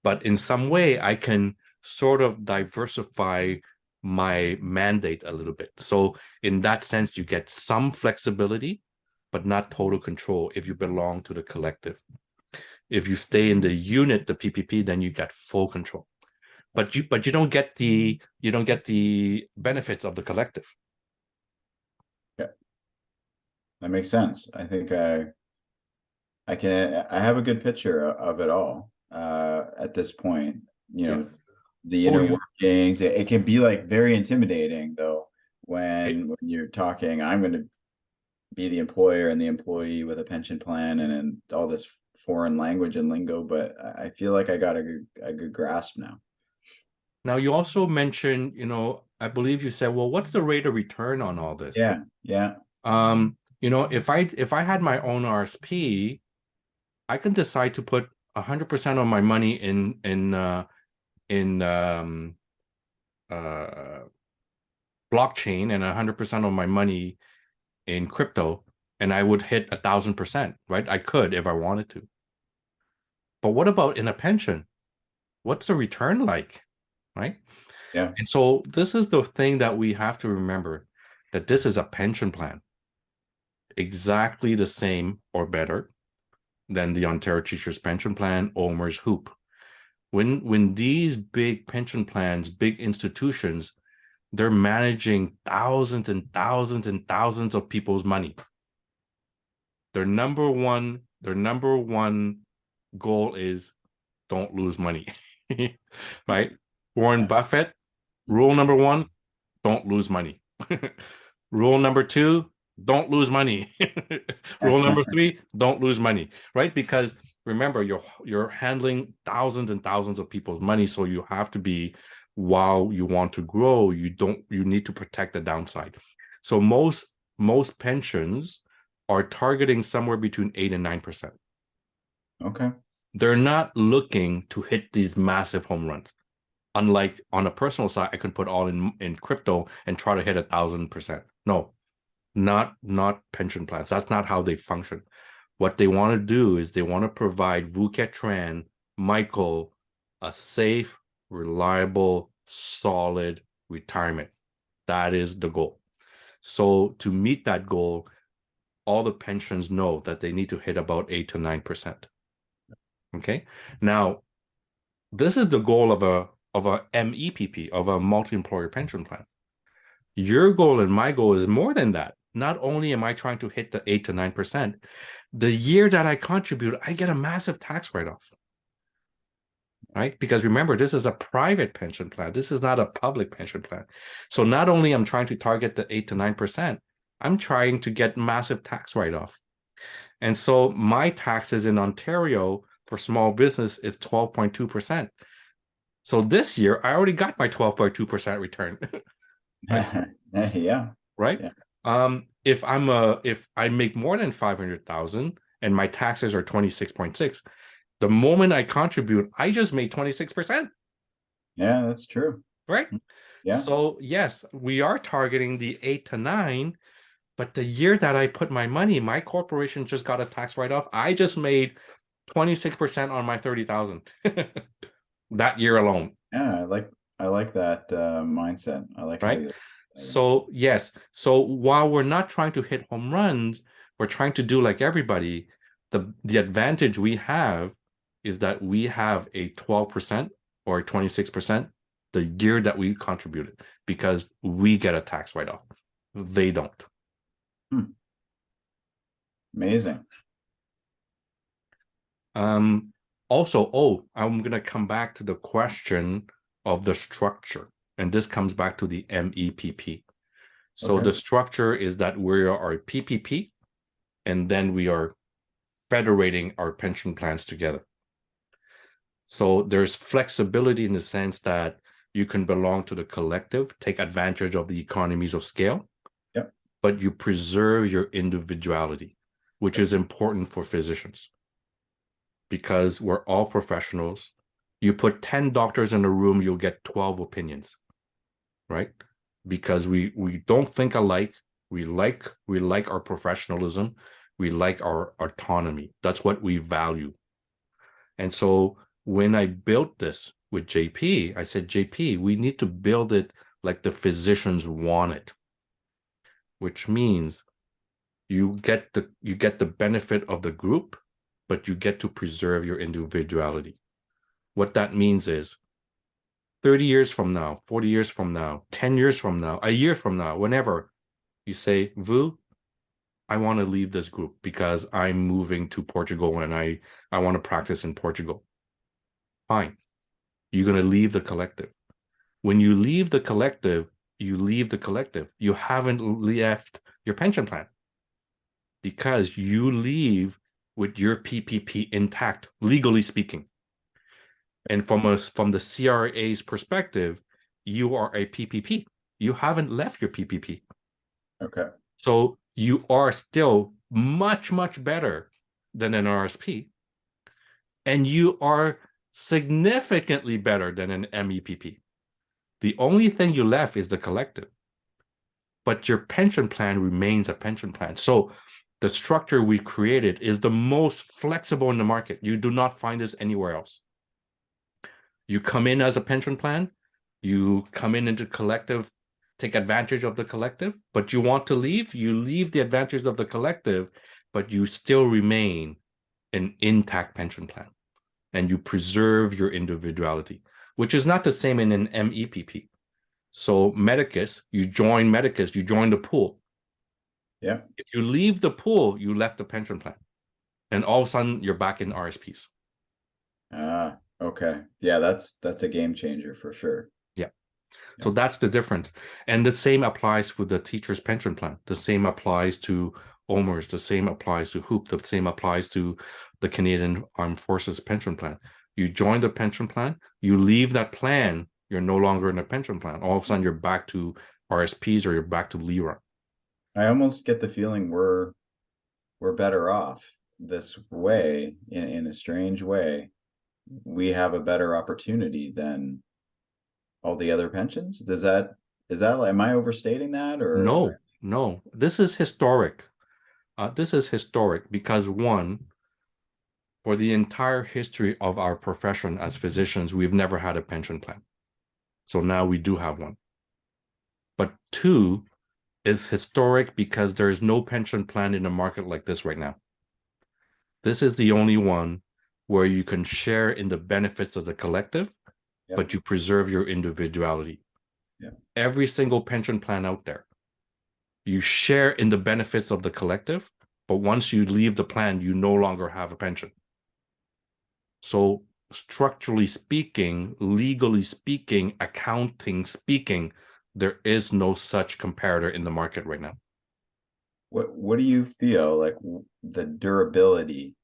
but in some way I can sort of diversify my mandate a little bit. So in that sense, you get some flexibility, but not total control if you belong to the collective. If you stay in the unit, the PPP, then you get full control. But you don't get the benefits of the collective. Yeah, that makes sense. I think I have a good picture of it all at this point. The inner workings. It can be like very intimidating though when you're talking. I'm going to be the employer and the employee with a pension plan and all this foreign language and lingo, but I feel like I got a good grasp now. Now, you also mentioned, I believe you said, well, what's the rate of return on all this? Yeah. If I had my own RSP, I can decide to put 100% of my money in blockchain and 100% of my money in crypto, and I would hit 1,000%, right? I could if I wanted to. But what about in a pension? What's the return like, right? Yeah. And so this is the thing that we have to remember, that this is a pension plan, exactly the same or better than the Ontario Teachers Pension Plan, OMERS, HOOP. When these big pension plans, big institutions, they're managing thousands and thousands and thousands of people's money. Their number one goal is don't lose money, right? Warren Buffett, rule number one, don't lose money. Rule number two, don't lose money. Rule number three, don't lose money, right? Because remember, you're handling thousands and thousands of people's money, so you have to be, while you want to grow, you need to protect the downside. So most pensions are targeting somewhere between 8 and 9%. Okay. They're not looking to hit these massive home runs. Unlike on a personal side, I can put all in crypto and try to hit 1,000%. No, not pension plans. That's not how they function. What they want to do is they want to provide Vu Ket Tran, Michael, a safe, reliable, solid retirement. That is the goal. So to meet that goal, all the pensions know that they need to hit about 8 to 9%. Okay. Now, this is the goal of a MEPP, of a multi-employer pension plan. Your goal and my goal is more than that. Not only am I trying to hit the 8 to 9%, the year that I contribute, I get a massive tax write-off. Right? Because remember, this is a private pension plan. This is not a public pension plan. So not only I'm trying to target the 8 to 9%, I'm trying to get massive tax write-off. And so my taxes in Ontario for small business is 12.2%. So this year, I already got my 12.2% return. Yeah. Right. Yeah. If I make more than 500,000 and my taxes are 26.6, the moment I contribute, I just made 26%. Yeah, that's true. Right. Yeah. So yes, we are targeting the 8 to 9, But the year that I put my money, my corporation just got a tax write-off. I just made 26% on my 30,000 that year alone, Yeah, I like that mindset. I like how right? you. So yes, so while we're not trying to hit home runs, we're trying to do like everybody. The advantage we have is that we have a 12% or 26% the year that we contributed because we get a tax write-off. They don't. Amazing. Also, I'm gonna come back to the question of the structure, and this comes back to the MEPP. So Okay. the structure is that we are a PPP, and then we are federating our pension plans together. So there's flexibility in the sense that you can belong to the collective, take advantage of the economies of scale, Yep. but you preserve your individuality, which is important for physicians because we're all professionals. You put 10 doctors in a room, you'll get 12 opinions, right? Because we don't think alike. We like our professionalism. We like our autonomy. That's what we value. And so when I built this with JP, I said, JP, we need to build it like the physicians want it, which means you get the benefit of the group, but you get to preserve your individuality. What that means is 30 years from now, 40 years from now, 10 years from now, a year from now, whenever you say, Vu, I want to leave this group because I'm moving to Portugal and I want to practice in Portugal. Fine. You're going to leave the collective. When you leave the collective, you leave the collective. You haven't left your pension plan because you leave with your PPP intact, legally speaking. And from the CRA's perspective, you are a PPP. You haven't left your PPP. Okay. So you are still much, much better than an RSP. And you are significantly better than an MEPP. The only thing you left is the collective. But your pension plan remains a pension plan. So the structure we created is the most flexible in the market. You do not find this anywhere else. You come in as a pension plan, you come in into collective, take advantage of the collective, but you want to leave, you leave the advantage of the collective, but you still remain an intact pension plan and you preserve your individuality, which is not the same in an MEPP. So Medicus, you join the pool. Yeah. If you leave the pool, you left the pension plan. And all of a sudden you're back in RSPs. Okay. Yeah, that's a game changer for sure. Yeah. So that's the difference. And the same applies for the teacher's pension plan. The same applies to OMERS. The same applies to HOOP. The same applies to the Canadian Armed Forces pension plan. You join the pension plan, you leave that plan, you're no longer in a pension plan. All of a sudden you're back to RSPs or you're back to LIRA. I almost get the feeling we're better off this way in a strange way. We have a better opportunity than all the other pensions. Am I overstating that or? No, this is historic. This is historic because one, for the entire history of our profession as physicians, we've never had a pension plan. So now we do have one. But two, is historic because there is no pension plan in a market like this right now. This is the only one where you can share in the benefits of the collective, Yep. but you preserve your individuality. Yeah. Every single pension plan out there, you share in the benefits of the collective, but once you leave the plan, you no longer have a pension. So structurally speaking, legally speaking, accounting speaking, there is no such comparator in the market right now. What do you feel like the durability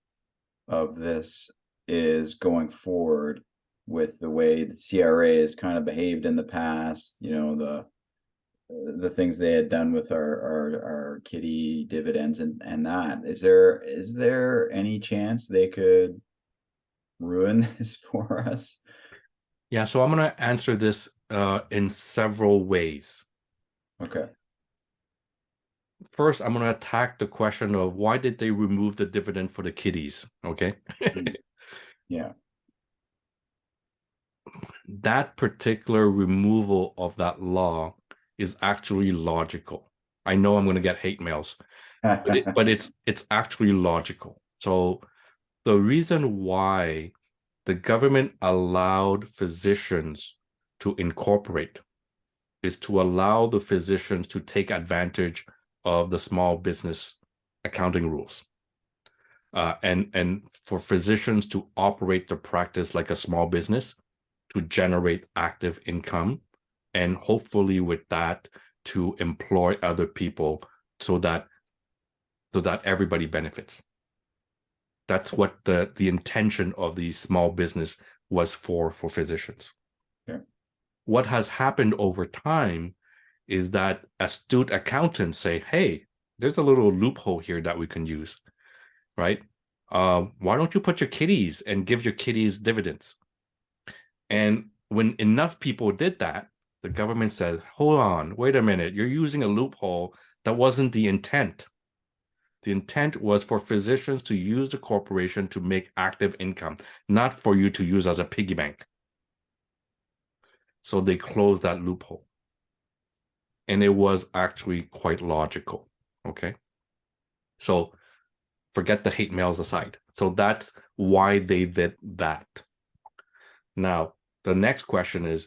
of this is going forward with the way the CRA has kind of behaved in the past, the things they had done with our kitty dividends and that. Is there any chance they could ruin this for us? Yeah, so I'm going to answer this in several ways. Okay. first I'm going to attack the question of why did they remove the dividend for the kiddies? Okay. Yeah. That particular removal of that law is actually logical. I know I'm going to get hate mails, but it's actually logical. So the reason why the government allowed physicians to incorporate is to allow the physicians to take advantage of the small business accounting rules. And for physicians to operate the practice like a small business to generate active income, and hopefully with that to employ other people so that everybody benefits. That's what the intention of the small business was for physicians. Yeah. What has happened over time is that astute accountants say, hey, there's a little loophole here that we can use, right? Why don't you put your kiddies and give your kiddies dividends? And when enough people did that, the government said, hold on, wait a minute, you're using a loophole. That wasn't the intent. The intent was for physicians to use the corporation to make active income, not for you to use as a piggy bank. So they closed that loophole. And it was actually quite logical. Okay. So forget the hate mails aside. So that's why they did that. Now, the next question is,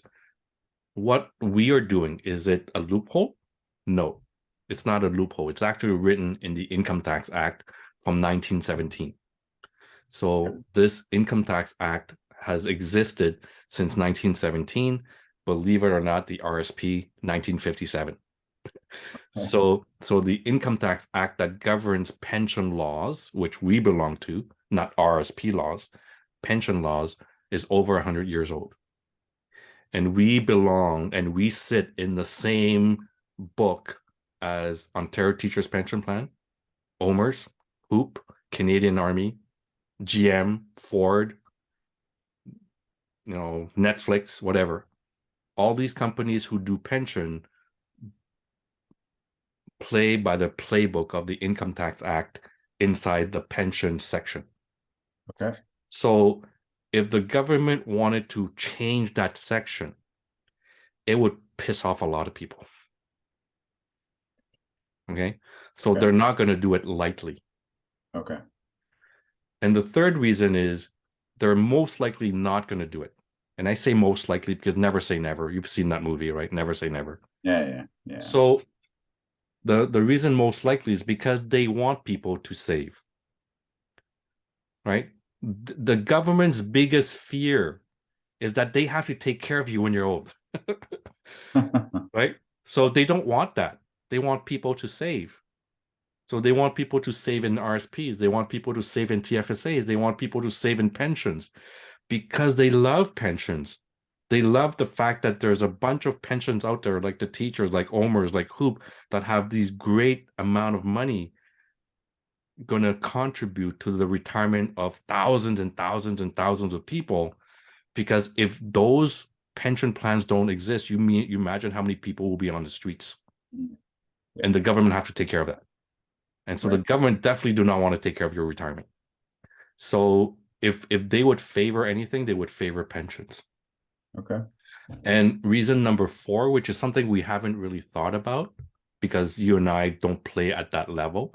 what we are doing, is it a loophole? No, it's not a loophole. It's actually written in the Income Tax Act from 1917. So this Income Tax Act has existed since 1917. Believe it or not, the RSP 1957. So the Income Tax Act that governs pension laws, which we belong to, not RSP laws, pension laws, is over 100 years old. And we belong and we sit in the same book as Ontario Teachers Pension Plan, OMERS, HOOP, Canadian Army, GM, Ford, Netflix, whatever. All these companies who do pension play by the playbook of the Income Tax Act inside the pension section. Okay. So if the government wanted to change that section, it would piss off a lot of people. Okay. So Okay. they're not going to do it lightly. Okay. And the third reason is they're most likely not going to do it. And I say most likely because never say never. You've seen that movie, right? Never say never. Yeah. So the reason most likely is because they want people to save, right? The government's biggest fear is that they have to take care of you when you're old, right? So they don't want that. They want people to save. So they want people to save in RSPs. They want people to save in TFSAs. They want people to save in pensions because they love pensions. They love the fact that there's a bunch of pensions out there, like the teachers, like OMERS, like HOOP, that have these great amount of money going to contribute to the retirement of thousands and thousands and thousands of people. Because if those pension plans don't exist, you imagine how many people will be on the streets. And the government have to take care of that. And so the government definitely do not want to take care of your retirement. So if they would favor anything, they would favor pensions. Okay. And reason number 4, which is something we haven't really thought about because you and I don't play at that level,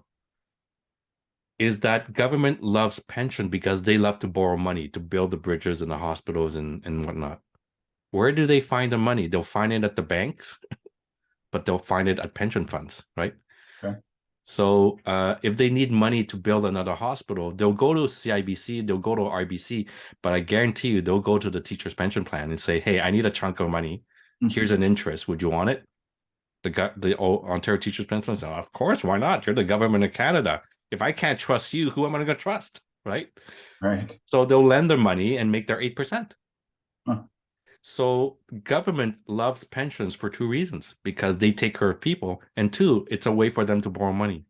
is that government loves pension because they love to borrow money to build the bridges and the hospitals and whatnot. Where do they find the money? They'll find it at the banks, but they'll find it at pension funds, right? Okay. So if they need money to build another hospital, they'll go to CIBC, they'll go to RBC, but I guarantee you they'll go to the teacher's pension plan and say, hey, I need a chunk of money. Here's an interest. Would you want it? The Ontario Teachers Pension Plan, of course, why not? You're the government of Canada. If I can't trust you, who am I going to trust, right? Right. So they'll lend their money and make their 8%. Huh. So government loves pensions for 2 reasons, because they take care of people, and 2, it's a way for them to borrow money.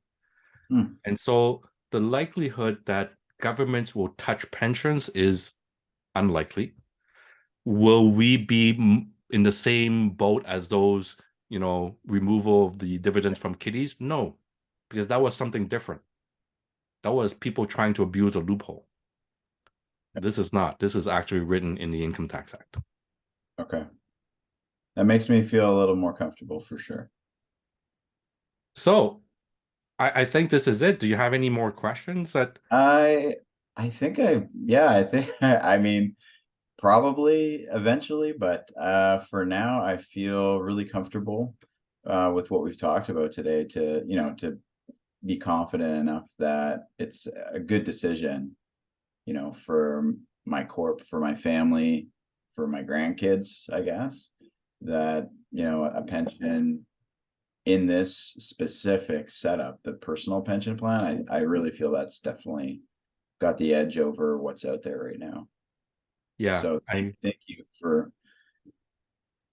And so the likelihood that governments will touch pensions is unlikely. Will we be in the same boat as those, removal of the dividends from kiddies? No, because that was something different. That was people trying to abuse a loophole. This is not. This is actually written in the Income Tax Act. Okay. That makes me feel a little more comfortable for sure. So I think this is it. Do you have any more questions that I think I think I mean probably eventually, but for now I feel really comfortable with what we've talked about today to, to be confident enough that it's a good decision, for my corp, for my family, for my grandkids, I guess, that, a pension in this specific setup, the personal pension plan, I really feel that's definitely got the edge over what's out there right now. yeah, So thank you for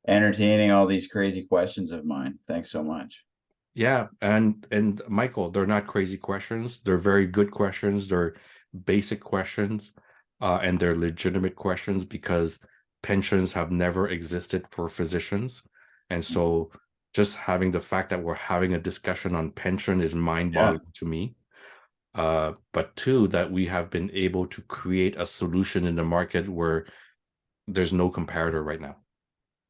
entertaining all these crazy questions of mine. Thanks so much. yeah, and Michael, they're not crazy questions. They're very good questions. They're basic questions, and they're legitimate questions because pensions have never existed for physicians. And so just having the fact that we're having a discussion on pension is mind-boggling to me. But two, that we have been able to create a solution in the market where there's no comparator right now.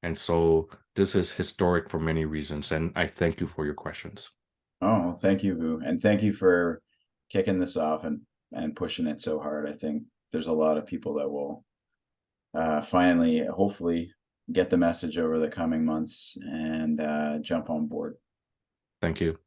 And so this is historic for many reasons. And I thank you for your questions. Oh, thank you, Vu. And thank you for kicking this off and pushing it so hard. I think there's a lot of people that will finally, hopefully, get the message over the coming months and jump on board. Thank you.